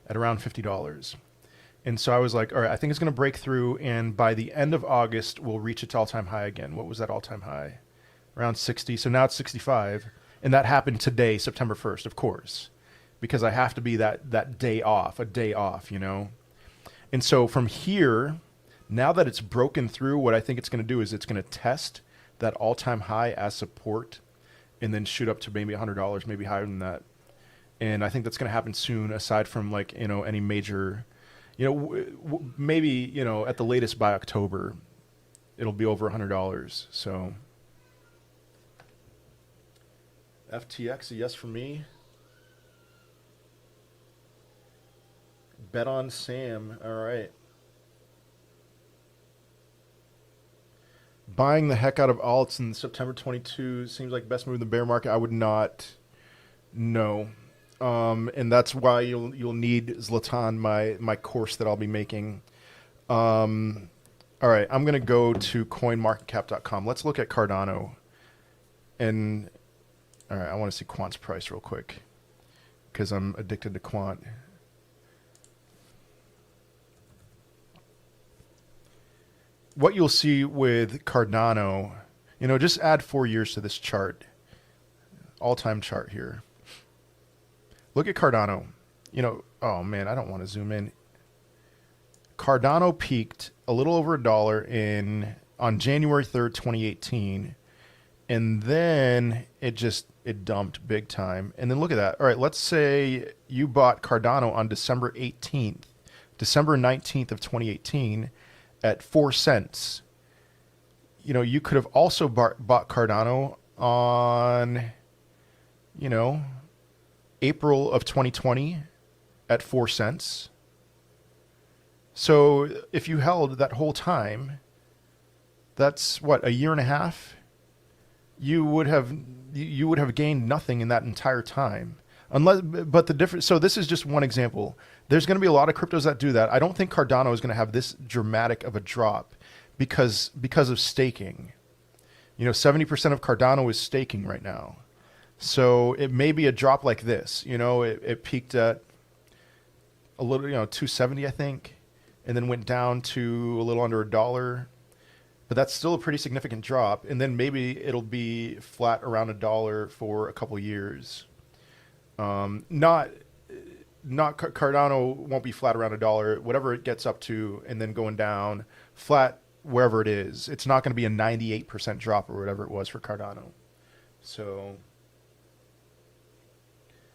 at around $50. And so I was like, all right, I think it's going to break through, and by the end of August, we'll reach its all-time high again. What was that all-time high? Around 60. So now it's 65. And that happened today, September 1st, of course, because I have to be that day off, a day off, you know? And so from here, now that it's broken through, what I think it's going to do is it's going to test that all-time high as support and then shoot up to maybe $100, maybe higher than that. And I think that's going to happen soon, aside from, like, you know, any major... You know, maybe, you know, at the latest by October, it'll be over $100. So FTX, a yes for me. Bet on Sam. All right. Buying the heck out of alts in September 22 seems like best move in the bear market. I would not. No. And that's why you'll need Zlatan, my course that I'll be making. All right, I'm gonna go to coinmarketcap.com. Let's look at Cardano. And all right, I want to see Quant's price real quick because I'm addicted to Quant. What you'll see with Cardano, you know, just add 4 years to this chart, all-time chart here. Look at Cardano. You know, oh man, I don't want to zoom in. Cardano peaked a little over $1 on January 3rd, 2018. And then it dumped big time. And then look at that. All right, let's say you bought Cardano on December 18th, December 19th of 2018 at 4 cents. You know, you could have also bought Cardano on, you know, April of 2020 at 4 cents. So if you held that whole time, that's what, a year and a half? You would have gained nothing in that entire time. But the difference, so this is just one example. There's going to be a lot of cryptos that do that. I don't think Cardano is going to have this dramatic of a drop because of staking. You know, 70% of Cardano is staking right now. So it may be a drop like this. You know, it peaked at a little, you know, 270, I think, and then went down to a little under $1. But that's still a pretty significant drop. And then maybe it'll be flat around $1 for a couple years. Not Cardano won't be flat around $1. Whatever it gets up to, and then going down flat wherever it is. It's not going to be a 98% drop or whatever it was for Cardano. So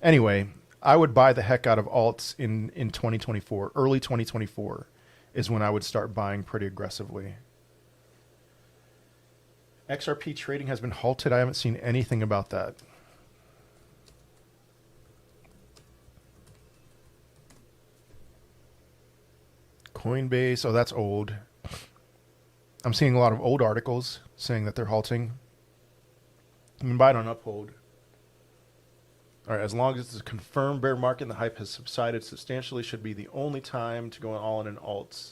anyway, I would buy the heck out of alts in 2024. Early 2024 is when I would start buying pretty aggressively. XRP trading has been halted. I haven't seen anything about that. Coinbase, oh, that's old. I'm seeing a lot of old articles saying that they're halting. You can buy it on Uphold. All right, as long as it's a confirmed bear market and the hype has subsided substantially, should be the only time to go all in alts.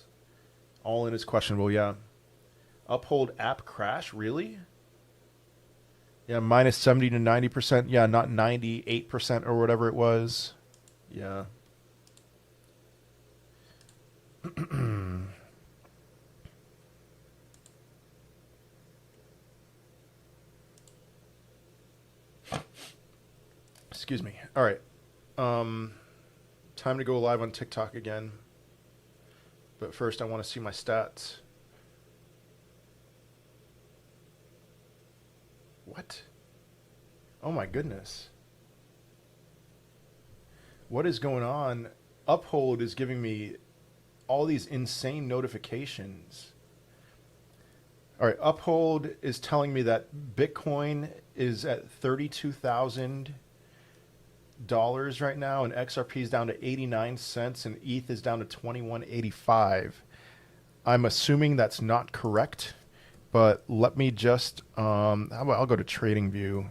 All in is questionable, yeah. Uphold app crash, really? Yeah, minus 70 to 90%. Yeah, not 98% or whatever it was. Yeah. Excuse me. All right. Time to go live on TikTok again. But first, I want to see my stats. What? Oh my goodness. What is going on? Uphold is giving me all these insane notifications. All right, Uphold is telling me that Bitcoin is at $32,000 right now, and XRP is down to 89 cents, and ETH is down to 21.85. I'm assuming that's not correct, but let me just, I'll go to TradingView.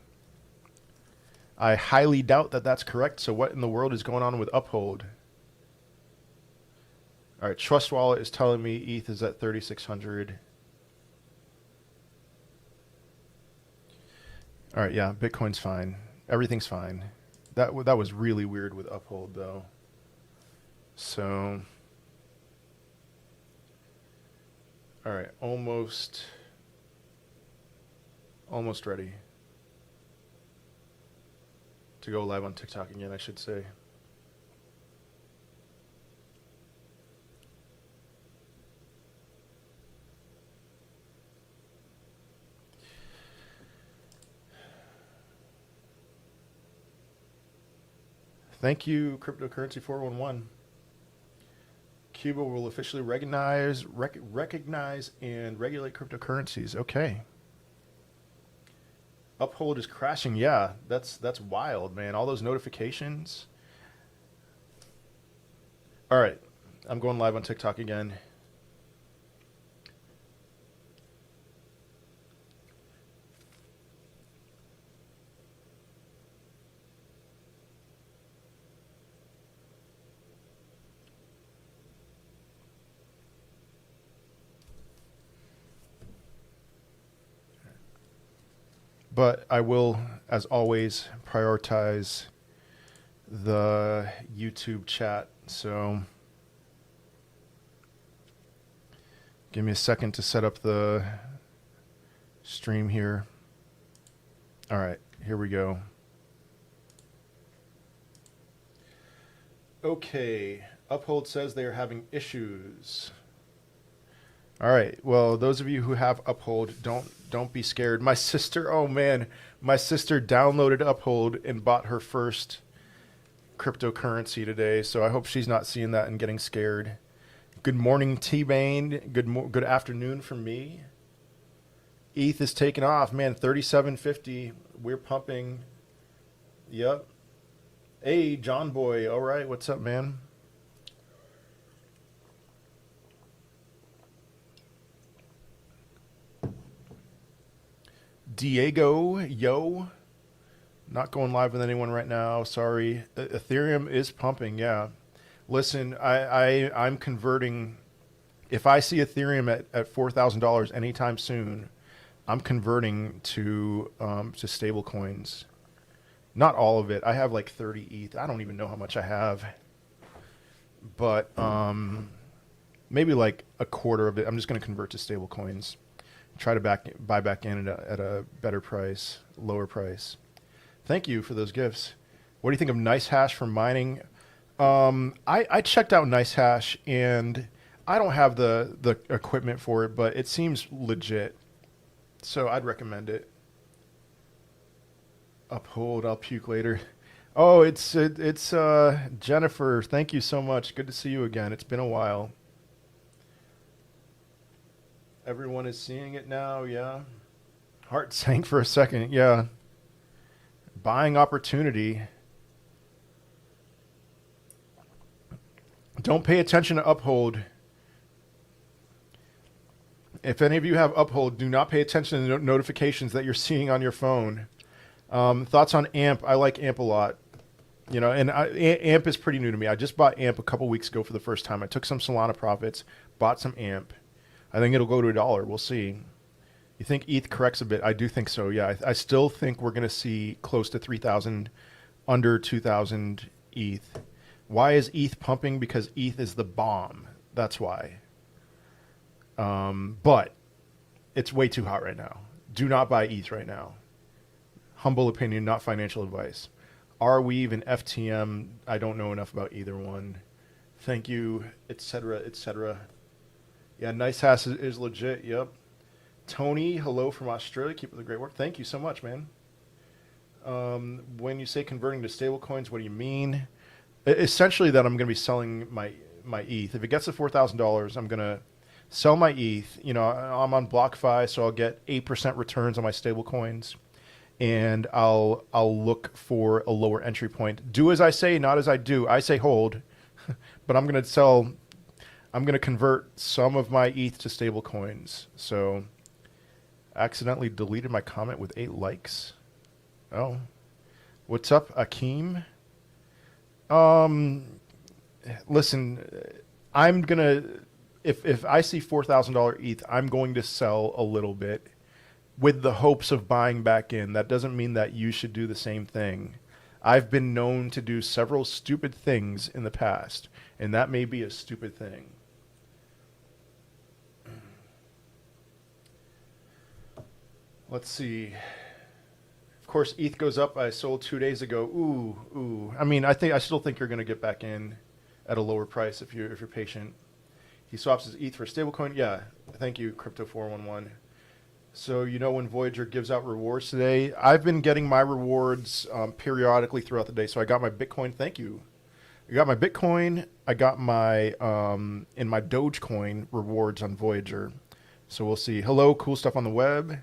I highly doubt that that's correct, so what in the world is going on with Uphold? All right, Trust Wallet is telling me ETH is at 3,600. All right, yeah, Bitcoin's fine. Everything's fine. That was really weird with Uphold though. So, all right, almost ready to go live on TikTok again, I should say. Thank you, Cryptocurrency 411. Cuba will officially recognize and regulate cryptocurrencies. Okay. Uphold is crashing. Yeah, that's wild, man. All those notifications. All right, I'm going live on TikTok again. But I will, as always, prioritize the YouTube chat. So give me a second to set up the stream here. All right, here we go. Okay, Uphold says they are having issues. All right. Well, those of you who have Uphold, don't be scared. My sister, oh man, my sister downloaded Uphold and bought her first cryptocurrency today. So I hope she's not seeing that and getting scared. Good morning, T-Bane. Good afternoon from me. ETH is taking off, man. 37.50. We're pumping. Yep. Hey, John Boy. All right. What's up, man? Diego, yo. Not going live with anyone right now. Sorry. Ethereum is pumping. Yeah. Listen, I'm converting. If I see Ethereum at $4,000 anytime soon, I'm converting to stable coins. Not all of it. I have like 30 ETH. I don't even know how much I have. But maybe like a quarter of it. I'm just going to convert to stable coins. Try to buy back in at a better price, lower price. Thank you for those gifts. What do you think of NiceHash for mining? I checked out NiceHash, and I don't have the equipment for it, but it seems legit. So I'd recommend it. Uphold, I'll puke later. Oh, it's Jennifer. Thank you so much. Good to see you again. It's been a while. Everyone is seeing it now, yeah. Heart sank for a second, yeah. Buying opportunity. Don't pay attention to Uphold. If any of you have Uphold, do not pay attention to the notifications that you're seeing on your phone. Thoughts on AMP? I like AMP a lot. You know, and AMP is pretty new to me. I just bought AMP a couple weeks ago for the first time. I took some Solana profits, bought some AMP. I think it'll go to $1. We'll see. You think ETH corrects a bit? I do think so, yeah. I still think we're going to see close to 3,000, under 2,000 ETH. Why is ETH pumping? Because ETH is the bomb. That's why. But it's way too hot right now. Do not buy ETH right now. Humble opinion, not financial advice. Arweave and FTM, I don't know enough about either one. Thank you, etc., etc. Yeah, NiceHash is legit, yep. Tony, hello from Australia. Keep up the great work. Thank you so much, man. When you say converting to stable coins, what do you mean? Essentially that I'm going to be selling my ETH. If it gets to $4,000, I'm going to sell my ETH. You know, I'm on BlockFi, so I'll get 8% returns on my stable coins. And I'll look for a lower entry point. Do as I say, not as I do. I say hold, but I'm going to convert some of my ETH to stable coins. So accidentally deleted my comment with 8 likes. Oh, what's up, Akeem? Listen, I'm gonna, if I see $4,000 ETH, I'm going to sell a little bit with the hopes of buying back in. That doesn't mean that you should do the same thing. I've been known to do several stupid things in the past, and that may be a stupid thing. Let's see. Of course, ETH goes up. I sold 2 days ago. Ooh. I mean, I still think you're going to get back in at a lower price if you're patient. He swaps his ETH for stablecoin. Yeah, thank you, Crypto411. So you know when Voyager gives out rewards today? I've been getting my rewards periodically throughout the day. So I got my Bitcoin. Thank you. I got my Bitcoin. I got my in my Dogecoin rewards on Voyager. So we'll see. Hello, cool stuff on the web.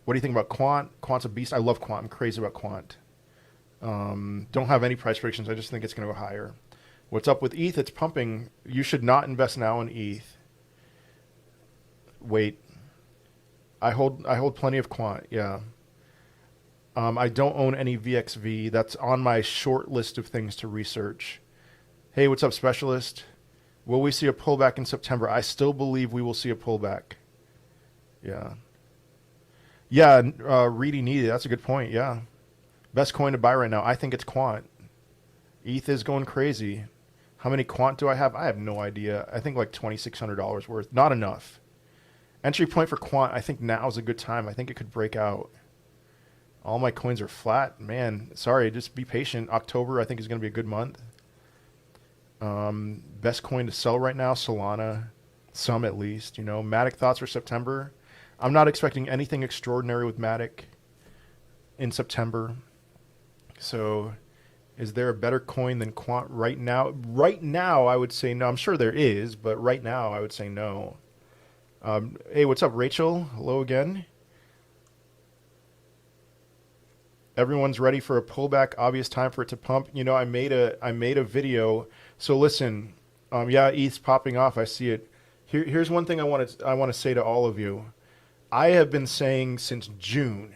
What do you think about Quant? Quant's a beast. I love Quant. I'm crazy about Quant. Don't have any price predictions. I just think it's going to go higher. What's up with ETH? It's pumping. You should not invest now in ETH. Wait. I hold plenty of Quant. Yeah. I don't own any VXV. That's on my short list of things to research. Hey, what's up, Specialist? Will we see a pullback in September? I still believe we will see a pullback. Yeah. Yeah, Reedy needed. That's a good point. Yeah. Best coin to buy right now. I think it's Quant. ETH is going crazy. How many Quant do I have? I have no idea. I think like $2,600 worth. Not enough. Entry point for Quant. I think now is a good time. I think it could break out. All my coins are flat. Man, sorry. Just be patient. October, I think, is going to be a good month. Best coin to sell right now, Solana. Some at least. You know, Matic thoughts for September. I'm not expecting anything extraordinary with Matic in September. So is there a better coin than Quant right now? Right now, I would say no. I'm sure there is, but right now, I would say no. Hey, what's up, Rachel? Hello again. Everyone's ready for a pullback. Obvious time for it to pump. You know, I made a video. So listen, yeah, ETH's popping off. I see it. Here's one thing I want to say to all of you. I have been saying since June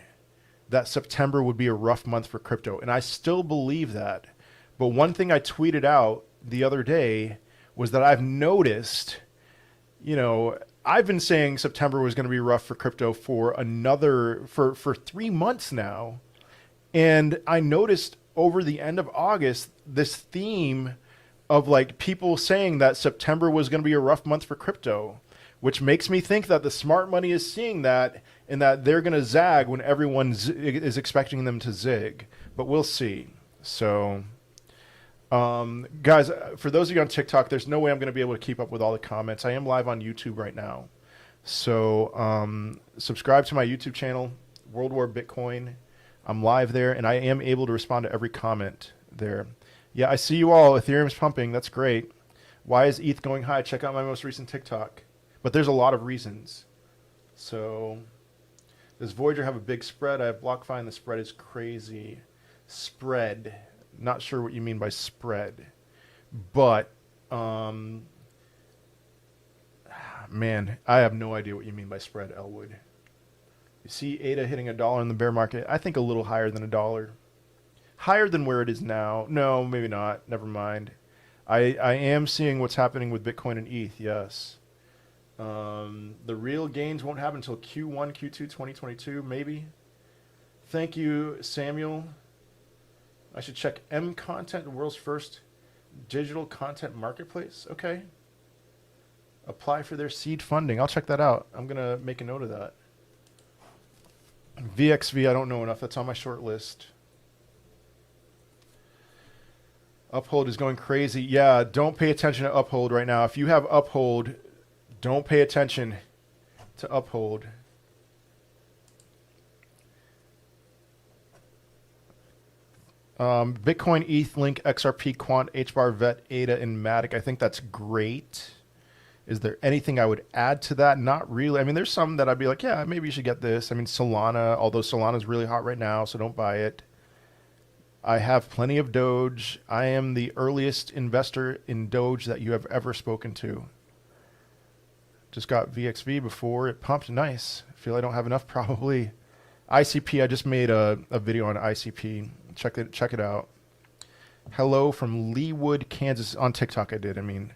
that September would be a rough month for crypto, and I still believe that. But one thing I tweeted out the other day was that I've noticed, you know, I've been saying September was going to be rough for crypto for 3 months now. And I noticed over the end of August this theme of like people saying that September was going to be a rough month for crypto, which makes me think that the smart money is seeing that and that they're going to zag when everyone is expecting them to zig. But we'll see. So, guys, for those of you on TikTok, there's no way I'm going to be able to keep up with all the comments. I am live on YouTube right now. So subscribe to my YouTube channel, World War Bitcoin. I'm live there, and I am able to respond to every comment there. Yeah, I see you all. Ethereum's pumping. That's great. Why is ETH going high? Check out my most recent TikTok. But there's a lot of reasons. So does Voyager have a big spread? I have BlockFi, and the spread is crazy. Spread. Not sure what you mean by spread. But, man, I have no idea what you mean by spread, Elwood. You see ADA hitting $1 in the bear market. I think a little higher than $1. Higher than where it is now. No, maybe not. Never mind. I am seeing what's happening with Bitcoin and ETH, yes. The real gains won't happen until Q1, Q2, 2022, maybe. Thank you, Samuel. I should check M Content, the world's first digital content marketplace. Okay. Apply for their seed funding. I'll check that out. I'm going to make a note of that. VXV, I don't know enough. That's on my short list. Uphold is going crazy. Yeah, don't pay attention to Uphold right now. If you have Uphold, don't pay attention to Uphold. Bitcoin, ETH, Link, XRP, Quant, HBAR, VET, ADA, and Matic. I think that's great. Is there anything I would add to that? Not really. I mean, there's some that I'd be like, yeah, maybe you should get this. I mean, Solana, although Solana's really hot right now, so don't buy it. I have plenty of Doge. I am the earliest investor in Doge that you have ever spoken to. Just got VXV before it pumped. Nice. I feel I don't have enough probably. ICP, I just made a video on ICP. Check it out. Hello from Leawood, Kansas. On TikTok I did, I mean.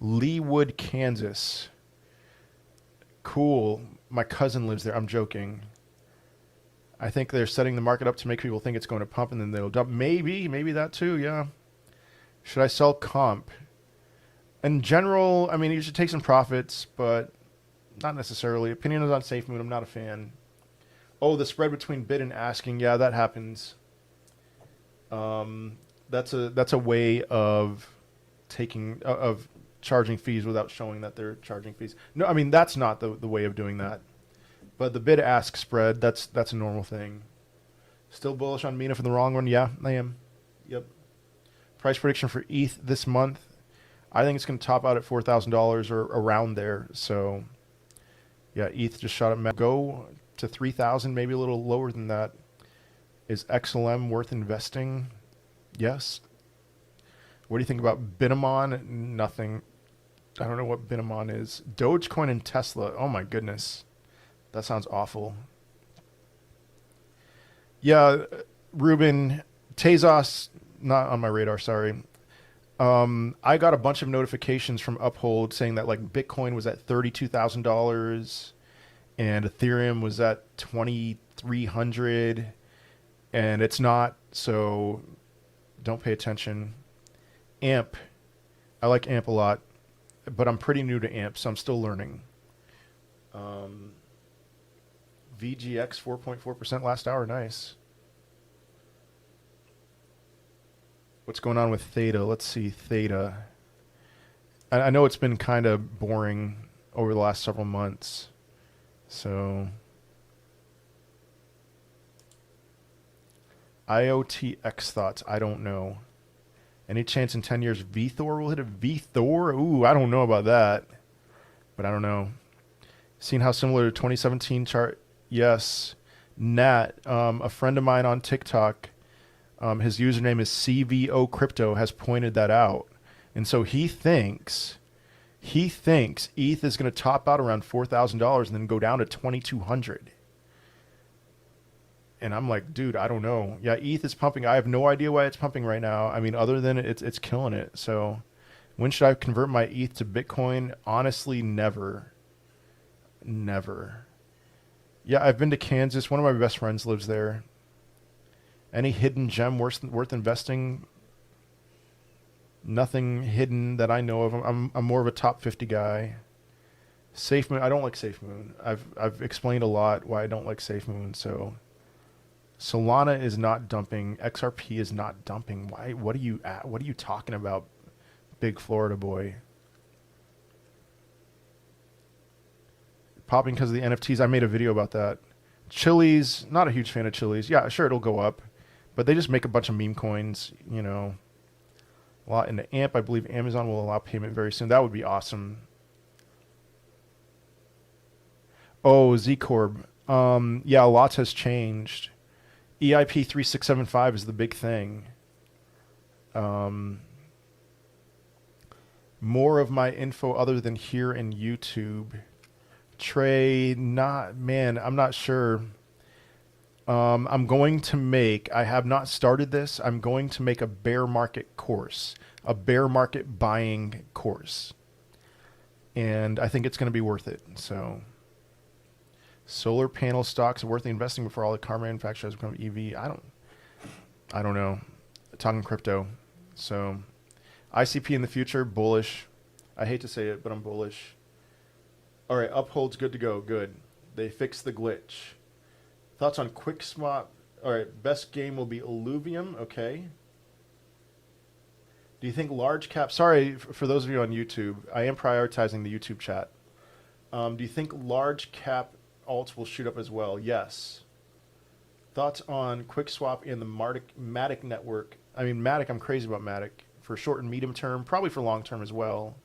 Leawood, Kansas. Cool. My cousin lives there. I'm joking. I think they're setting the market up to make people think it's going to pump and then they'll dump. Maybe that too, yeah. Should I sell comp? In general, I mean, you should take some profits, but not necessarily. Opinion is on SafeMoon. I'm not a fan. Oh, the spread between bid and asking. Yeah, that happens. That's a way of charging fees without showing that they're charging fees. No, I mean, that's not the way of doing that. But the bid-ask spread, that's a normal thing. Still bullish on Mina for the long run? Yeah, I am. Yep. Price prediction for ETH this month. I think it's going to top out at $4,000 or around there. So, yeah, ETH just shot at go to 3,000, maybe a little lower than that. Is XLM worth investing? Yes. What do you think about Binamon? Nothing. I don't know what Binamon is. Dogecoin and Tesla. Oh my goodness. That sounds awful. Yeah, Ruben, Tezos, not on my radar, sorry. I got a bunch of notifications from Uphold saying that like Bitcoin was at $32,000 and Ethereum was at 2,300, and it's not, so don't pay attention. AMP, I like AMP a lot, but I'm pretty new to AMP, so I'm still learning. VGX 4.4% last hour, nice. What's going on with Theta? Let's see, Theta. I know it's been kind of boring over the last several months, so IoTX thoughts, I don't know. Any chance in 10 years VThor will hit a VThor? Ooh, I don't know about that, but I don't know. Seen how similar to 2017 chart? Yes. Nat, a friend of mine on TikTok, his username is CVO Crypto, has pointed that out. And so he thinks ETH is going to top out around $4,000 and then go down to 2,200. And I'm like, dude, I don't know. Yeah, ETH is pumping. I have no idea why it's pumping right now. I mean, other than it's killing it. So when should I convert my ETH to Bitcoin? Honestly, never. Never. Yeah, I've been to Kansas. One of my best friends lives there. Any hidden gem worth investing? Nothing hidden that I know of. I'm more of a top 50 guy. SafeMoon, I don't like SafeMoon. I've explained a lot why I don't like SafeMoon. So Solana is not dumping. XRP is not dumping. Why? What are you talking about, big Florida boy? Popping because of the NFTs. I made a video about that. Chili's, not a huge fan of Chili's. Yeah, sure, it'll go up. But they just make a bunch of meme coins, you know. A lot into AMP. I believe Amazon will allow payment very soon. That would be awesome. Oh, Z-Corp. Yeah, lots has changed. EIP 3675 is the big thing. More of my info other than here in YouTube. Trey, I'm not sure. I'm going to make, I have not started this, I'm going to make a bear market course, a bear market buying course. And I think it's going to be worth it. So, solar panel stocks worth the investing before all the car manufacturers become EV. I don't know. Talking crypto. So, ICP in the future, bullish. I hate to say it, but I'm bullish. All right, Uphold's good to go. Good. They fixed the glitch. Thoughts on QuickSwap? All right, best game will be Illuvium. Okay. Do you think large cap... Sorry, for those of you on YouTube, I am prioritizing the YouTube chat. Do you think large cap alts will shoot up as well? Yes. Thoughts on QuickSwap and the Matic network? I mean, Matic, I'm crazy about Matic. For short and medium term, probably for long term as well.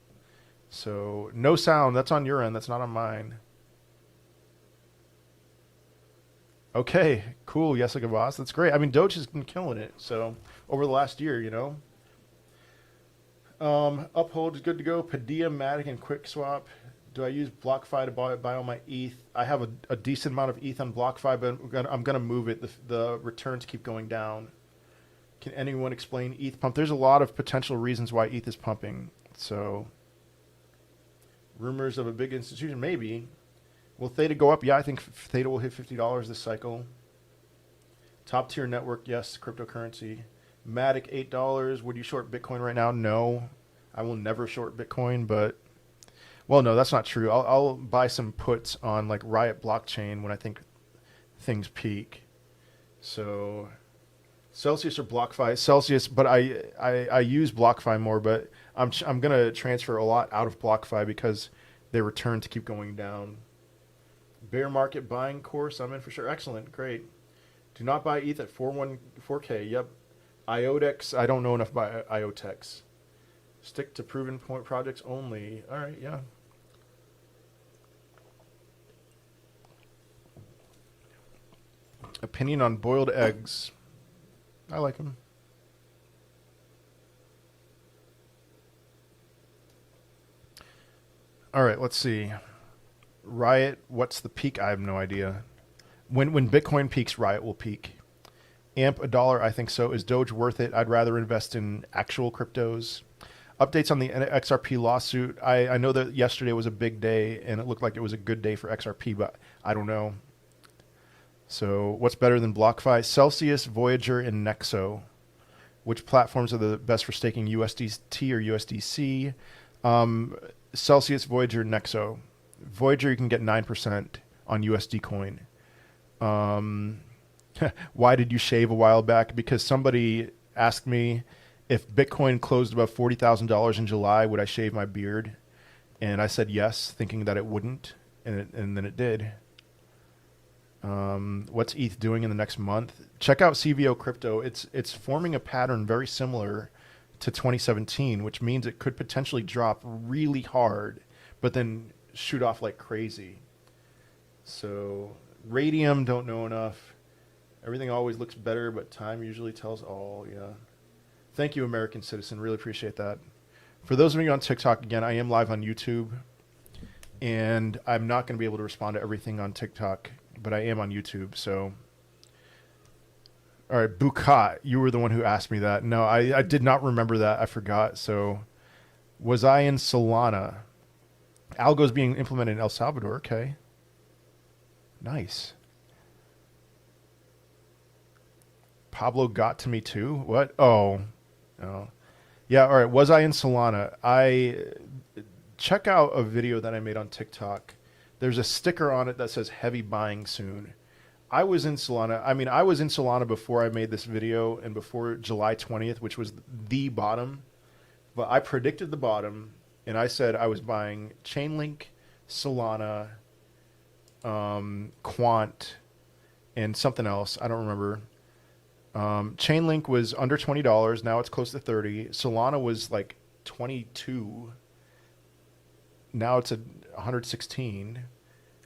So, no sound. That's on your end. That's not on mine. Okay, cool. Jessica Voss. That's great. I mean, Doge has been killing it. So, over the last year, you know. Uphold is good to go. Padilla, Matic, and QuickSwap. Do I use BlockFi to buy all my ETH? I have a decent amount of ETH on BlockFi, but I'm going to move it. The returns keep going down. Can anyone explain ETH pump? There's a lot of potential reasons why ETH is pumping. So, Rumors of a big institution, maybe. Will Theta go up? Yeah, I think Theta will hit $50 this cycle. Top tier network, yes. Cryptocurrency. Matic, $8. Would you short Bitcoin right now? No. I will never short Bitcoin, but... Well, no, that's not true. I'll buy some puts on like Riot blockchain when I think things peak. So Celsius or BlockFi? Celsius, but I use BlockFi more, but I'm going to transfer a lot out of BlockFi because they return to keep going down. Bear market buying course, I'm in for sure. Excellent, great. Do not buy ETH at 4K. Yep. IODEX, I don't know enough about IOTEX. Stick to proven point projects only. All right, yeah. Opinion on boiled eggs. I like them. All right, let's see. Riot, what's the peak? I have no idea. When Bitcoin peaks, Riot will peak. AMP, $1, I think so. Is Doge worth it? I'd rather invest in actual cryptos. Updates on the XRP lawsuit. I know that yesterday was a big day, and it looked like it was a good day for XRP, but I don't know. So what's better than BlockFi? Celsius, Voyager, and Nexo. Which platforms are the best for staking USDT or USDC? Celsius, Voyager, Nexo. Voyager, you can get 9% on USD coin. Why did you shave a while back? Because somebody asked me if Bitcoin closed above $40,000 in July, would I shave my beard? And I said yes, thinking that it wouldn't, and then it did. What's ETH doing in the next month? Check out CVO Crypto. It's forming a pattern very similar to 2017, which means it could potentially drop really hard, but then shoot off like crazy. So Radium, don't know enough. Everything always looks better, but time usually tells all. Yeah. Thank you, American Citizen. Really appreciate that. For those of you on TikTok, again, I am live on YouTube, and I'm not going to be able to respond to everything on TikTok, but I am on YouTube. So, all right, Bukat, you were the one who asked me that. No, I did not remember that. I forgot. So, was I in Solana? Algo's being implemented in El Salvador. Okay. Nice. Pablo got to me too. What? Oh. Yeah, all right. Was I in Solana? I check out a video that I made on TikTok. There's a sticker on it that says heavy buying soon. I was in Solana. I mean, I was in Solana before I made this video and before July 20th, which was the bottom. But I predicted the bottom, and I said I was buying Chainlink, Solana, Quant, and something else. I don't remember. Chainlink was under $20. Now it's close to 30. Solana was like 22. Now it's at 116.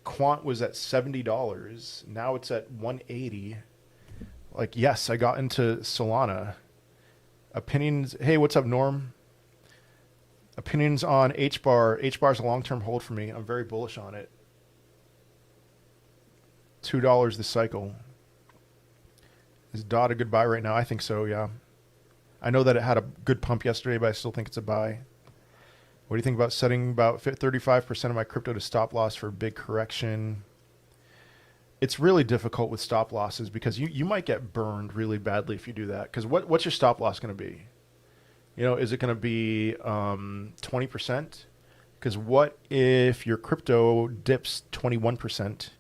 Quant was at $70. Now it's at 180. Like, yes, I got into Solana. Opinions. Hey, what's up, Norm? Opinions on HBAR. HBAR is a long-term hold for me. I'm very bullish on it. $2 this cycle. Is DOT a good buy right now? I think so, yeah. I know that it had a good pump yesterday, but I still think it's a buy. What do you think about setting about 35% of my crypto to stop loss for a big correction? It's really difficult with stop losses because you might get burned really badly if you do that. Because what's your stop loss going to be? You know, is it going to be 20%? Because what if your crypto dips 21%?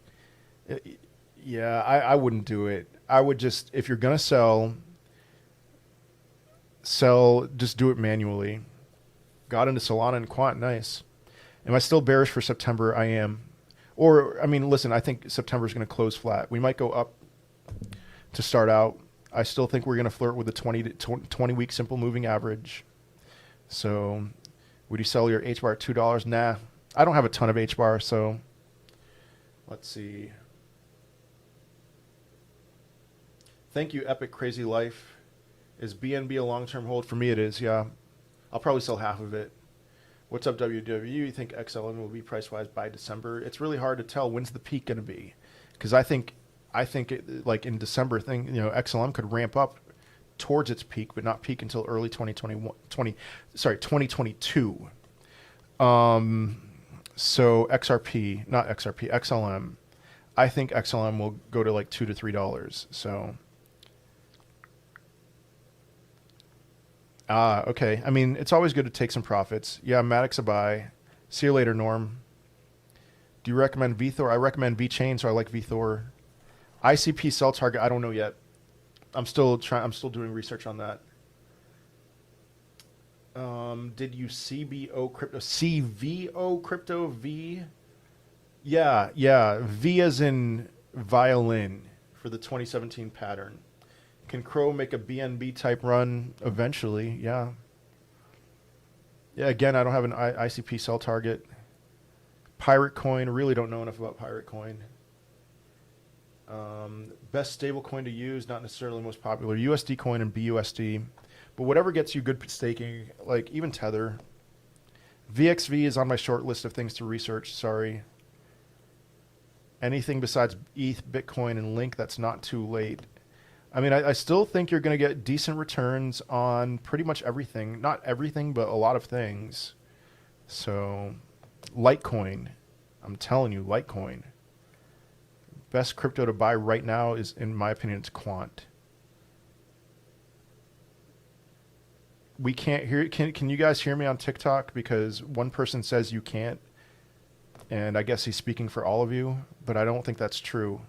Yeah, I wouldn't do it. I would just, if you're going to sell, just do it manually. Got into Solana and Quant, nice. Am I still bearish for September? I am. Or, I mean, listen, I think September is going to close flat. We might go up to start out. I still think we're going to flirt with the 20-week simple moving average. So, would you sell your HBAR at $2? Nah, I don't have a ton of HBAR, so let's see. Thank you, Epic Crazy Life. Is BNB a long-term hold? For me, it is, yeah. I'll probably sell half of it. What's up, WW? You think XLM will be price-wise by December? It's really hard to tell. When's the peak going to be? Because I think it, like in December, XLM could ramp up towards its peak, but not peak until early 2022. So XRP, not XRP, XLM. I think XLM will go to like $2 to $3. So, okay. I mean, it's always good to take some profits. Yeah, Maddox a buy. See you later, Norm. Do you recommend VThor? I recommend VChain, so I like VThor. ICP sell target, I don't know yet. I'm still doing research on that. Did you CBO crypto? CVO crypto V? Yeah. V as in violin for the 2017 pattern. Can Crow make a BNB type run eventually? Yeah. Yeah, again, I don't have an ICP sell target. Pirate Coin, really don't know enough about Pirate Coin. Best stable coin to use, not necessarily most popular. USD coin and BUSD. But whatever gets you good staking, like even Tether. VXV is on my short list of things to research, sorry. Anything besides ETH, Bitcoin, and Link that's not too late. I mean, I still think you're going to get decent returns on pretty much everything. Not everything, but a lot of things. So, Litecoin. I'm telling you, Litecoin. Best crypto to buy right now is, in my opinion, it's Quant. We can't hear. Can you guys hear me on TikTok? Because one person says you can't, and I guess he's speaking for all of you, but I don't think that's true.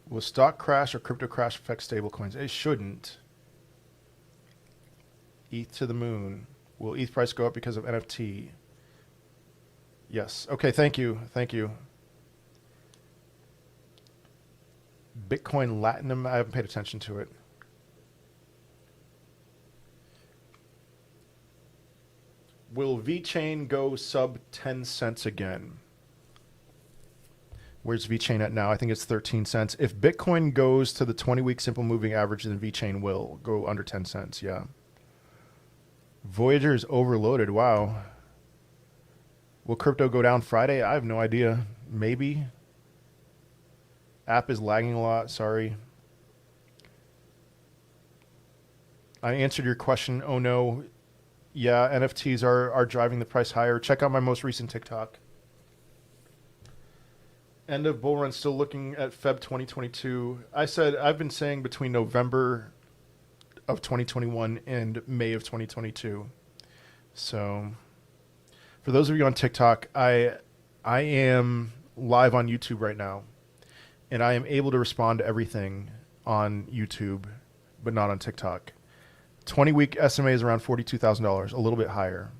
Will stock crash or crypto crash affect stablecoins? It shouldn't. ETH to the moon. Will ETH price go up because of NFT? Yes. Okay, thank you. Thank you. Bitcoin Latinum, I haven't paid attention to it. Will VChain go sub 10 cents again? Where's VChain at now? I think it's 13 cents. If Bitcoin goes to the 20-week simple moving average, then VChain will go under 10 cents, yeah. Voyager is overloaded, wow. Will crypto go down Friday? I have no idea. Maybe. App is lagging a lot, sorry. I answered your question, oh no. Yeah, NFTs are driving the price higher. Check out my most recent TikTok. End of bull run, still looking at Feb 2022. I've been saying between November of 2021 and May of 2022. So for those of you on TikTok, I am live on YouTube right now, and I am able to respond to everything on YouTube, but not on TikTok. 20-week SMA is around $42,000, a little bit higher.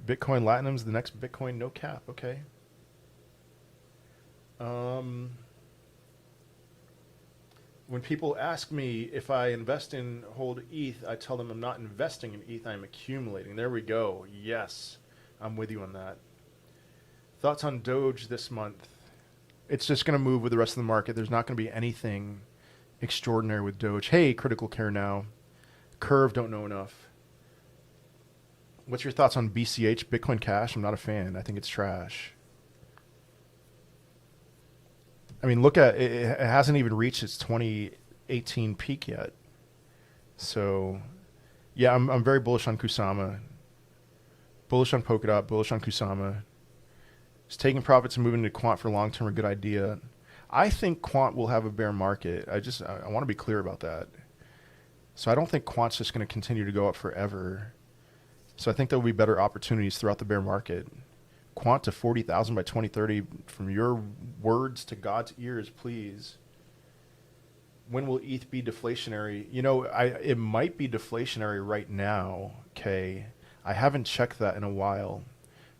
Bitcoin Latinum's the next Bitcoin no cap, okay. When people ask me if I invest in hold ETH, I tell them I'm not investing in ETH, I'm accumulating. There we go. Yes, I'm with you on that. Thoughts on Doge this month? It's just going to move with the rest of the market. There's not going to be anything extraordinary with Doge. Hey, Critical Care now. Curve, don't know enough. What's your thoughts on BCH, Bitcoin Cash? I'm not a fan. I think it's trash. I mean, look at it. It hasn't even reached its 2018 peak yet. So, yeah, I'm very bullish on Kusama. Bullish on Polkadot. Bullish on Kusama. Is taking profits and moving to Quant for long term a good idea? I think Quant will have a bear market. I want to be clear about that. So I don't think Quant's just going to continue to go up forever. So I think there will be better opportunities throughout the bear market. Quant to 40,000 by 2030. From your words to God's ears, please. When will ETH be deflationary? You know, it might be deflationary right now, okay? I haven't checked that in a while.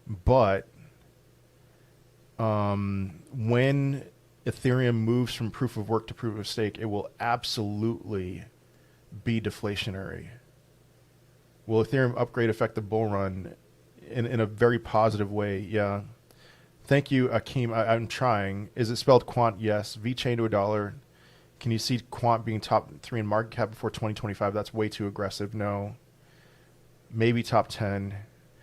But when Ethereum moves from proof of work to proof of stake, it will absolutely be deflationary. Will Ethereum upgrade affect the bull run? In a very positive way, yeah. Thank you, Akeem. I'm trying. Is it spelled Quant? Yes. VChain to $1. Can you see Quant being top 3 in market cap before 2025? That's way too aggressive. No. Maybe top 10.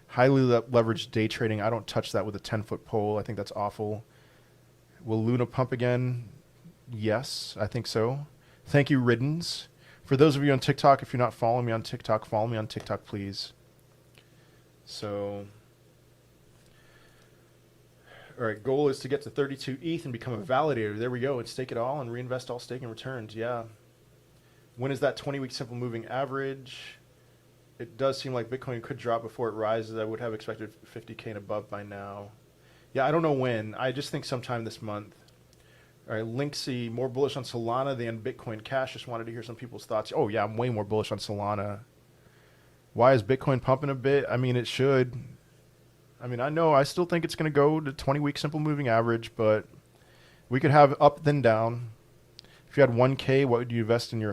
Highly leveraged day trading. I don't touch that with a 10-foot pole. I think that's awful. Will Luna pump again? Yes, I think so. Thank you, Riddens, For those of you on TikTok, if you're not following me on TikTok, follow me on TikTok, please. So, all right, goal is to get to 32 ETH and become a validator. There we go. And stake it all and reinvest all staking returns. Yeah. When is that 20-week simple moving average? It does seem like Bitcoin could drop before it rises. I would have expected 50K and above by now. Yeah, I don't know when. I just think sometime this month. All right, Linksy, more bullish on Solana than Bitcoin Cash. Just wanted to hear some people's thoughts. Oh, yeah, I'm way more bullish on Solana. Why is Bitcoin pumping a bit? I mean, it should. I mean, I still think it's going to go to 20-week simple moving average, but we could have up then down. If you had 1K, what would you invest in your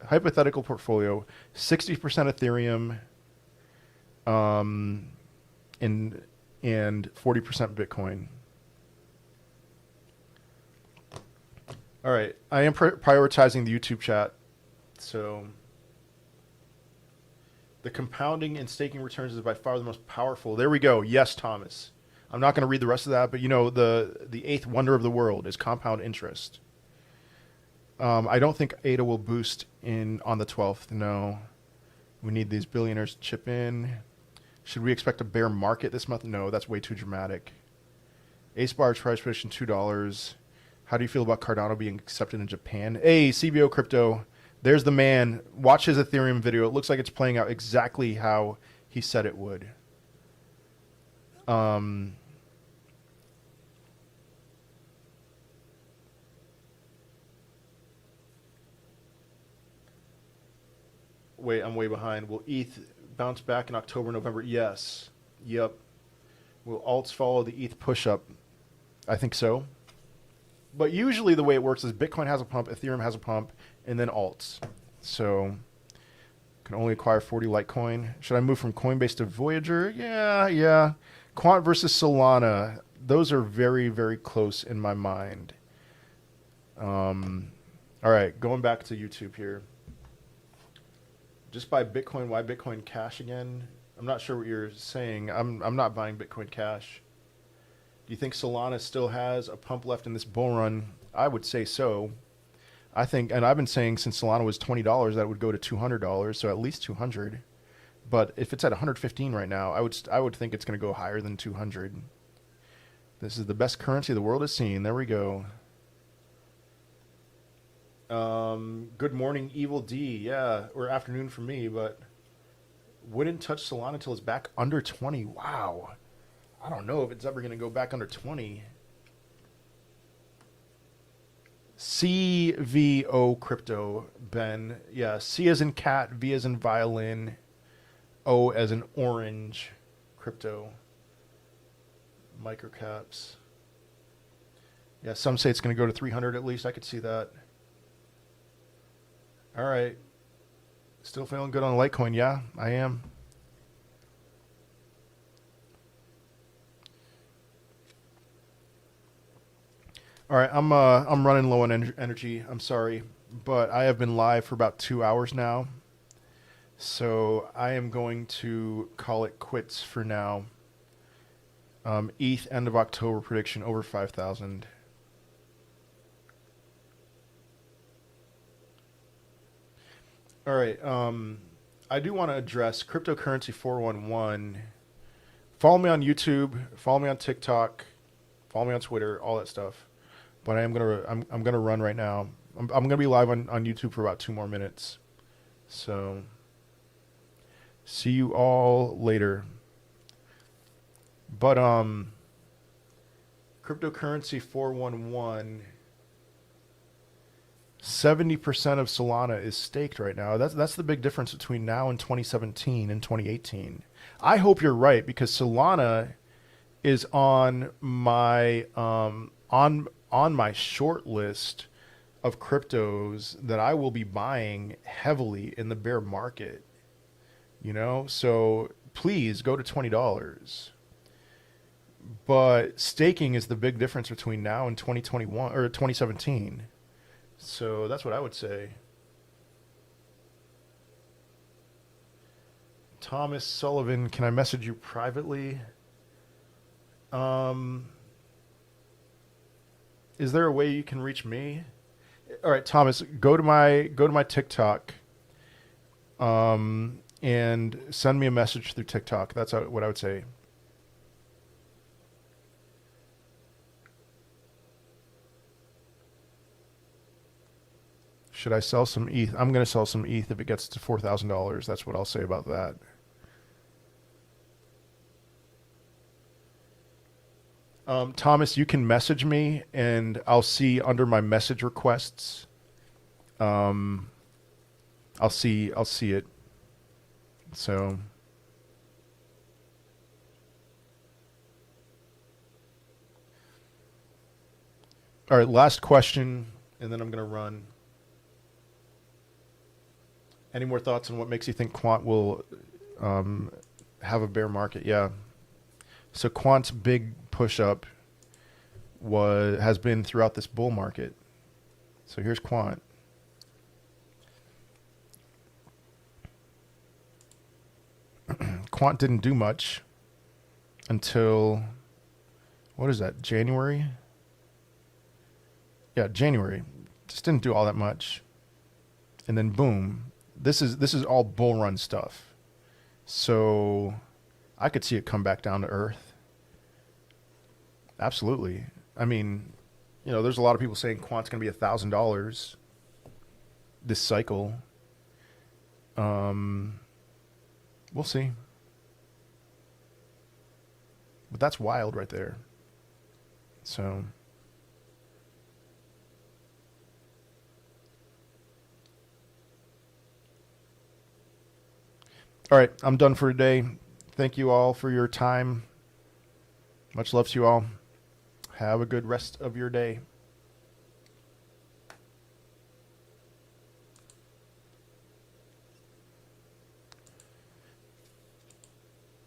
hypothetical portfolio? 60% Ethereum and 40% Bitcoin. All right, I am prioritizing the YouTube chat. So the compounding and staking returns is by far the most powerful. There we go. Yes, Thomas. I'm not going to read the rest of that, but you know, the eighth wonder of the world is compound interest. I don't think ADA will boost on the 12th. No. We need these billionaires to chip in. Should we expect a bear market this month? No, that's way too dramatic. Ace bar price prediction $2. How do you feel about Cardano being accepted in Japan? Hey, CBO Crypto. There's the man. Watch his Ethereum video. It looks like it's playing out exactly how he said it would. Wait, I'm way behind. Will ETH bounce back in October, November? Yes. Yep. Will alts follow the ETH push-up? I think so. But usually the way it works is Bitcoin has a pump, Ethereum has a pump, and then alts. So can only acquire 40 Litecoin. Should I move from Coinbase to Voyager? Yeah. Quant versus Solana. Those are very, very close in my mind. All right, going back to YouTube here. Just buy Bitcoin. Why Bitcoin Cash again? I'm not sure what you're saying. I'm not buying Bitcoin Cash. Do you think Solana still has a pump left in this bull run? I would say so. I think, and I've been saying since Solana was $20 that it would go to $200, so at least 200. But if it's at 115 right now, I would think it's going to go higher than 200. This is the best currency the world has seen. There we go. Good morning, Evil D. Yeah, or afternoon for me, but wouldn't touch Solana until it's back under 20. Wow. I don't know if it's ever going to go back under 20. CVO Crypto, Ben. Yeah, C as in cat, V as in violin, O as in orange, crypto. Microcaps. Yeah, some say it's going to go to 300 at least. I could see that. All right. Still feeling good on Litecoin. Yeah, I am. All right, I'm running low on energy. I'm sorry, but I have been live for about 2 hours now, so I am going to call it quits for now. ETH end of October prediction over 5,000. All right, I do want to address cryptocurrency 411. Follow me on YouTube. Follow me on TikTok. Follow me on Twitter. All that stuff. But I'm gonna run right now. I'm gonna be live on YouTube for about 2 more minutes. So see you all later. But cryptocurrency 411. 70% of Solana is staked right now. That's the big difference between now and 2017 and 2018. I hope you're right because Solana is on my on my short list of cryptos that I will be buying heavily in the bear market. You know, so please go to $20. But staking is the big difference between now and 2021 or 2017. So that's what I would say. Thomas Sullivan, can I message you privately? Is there a way you can reach me? All right, Thomas, go to my TikTok, and send me a message through TikTok. That's what I would say. Should I sell some ETH? I'm going to sell some ETH if it gets to $4,000. That's what I'll say about that. Thomas, you can message me, and I'll see under my message requests. I'll see it. So, all right, last question, and then I'm going to run. Any more thoughts on what makes you think quant will have a bear market? Yeah. So quant's big push up has been throughout this bull market. So here's quant. Quant didn't do much until, what is that, January? Yeah, January. Just didn't do all that much. And then boom. This is all bull run stuff. So I could see it come back down to earth. Absolutely. I mean, there's a lot of people saying quant's going to be $1,000 this cycle. We'll see. But that's wild right there. So, all right, I'm done for today. Thank you all for your time. Much love to you all. Have a good rest of your day.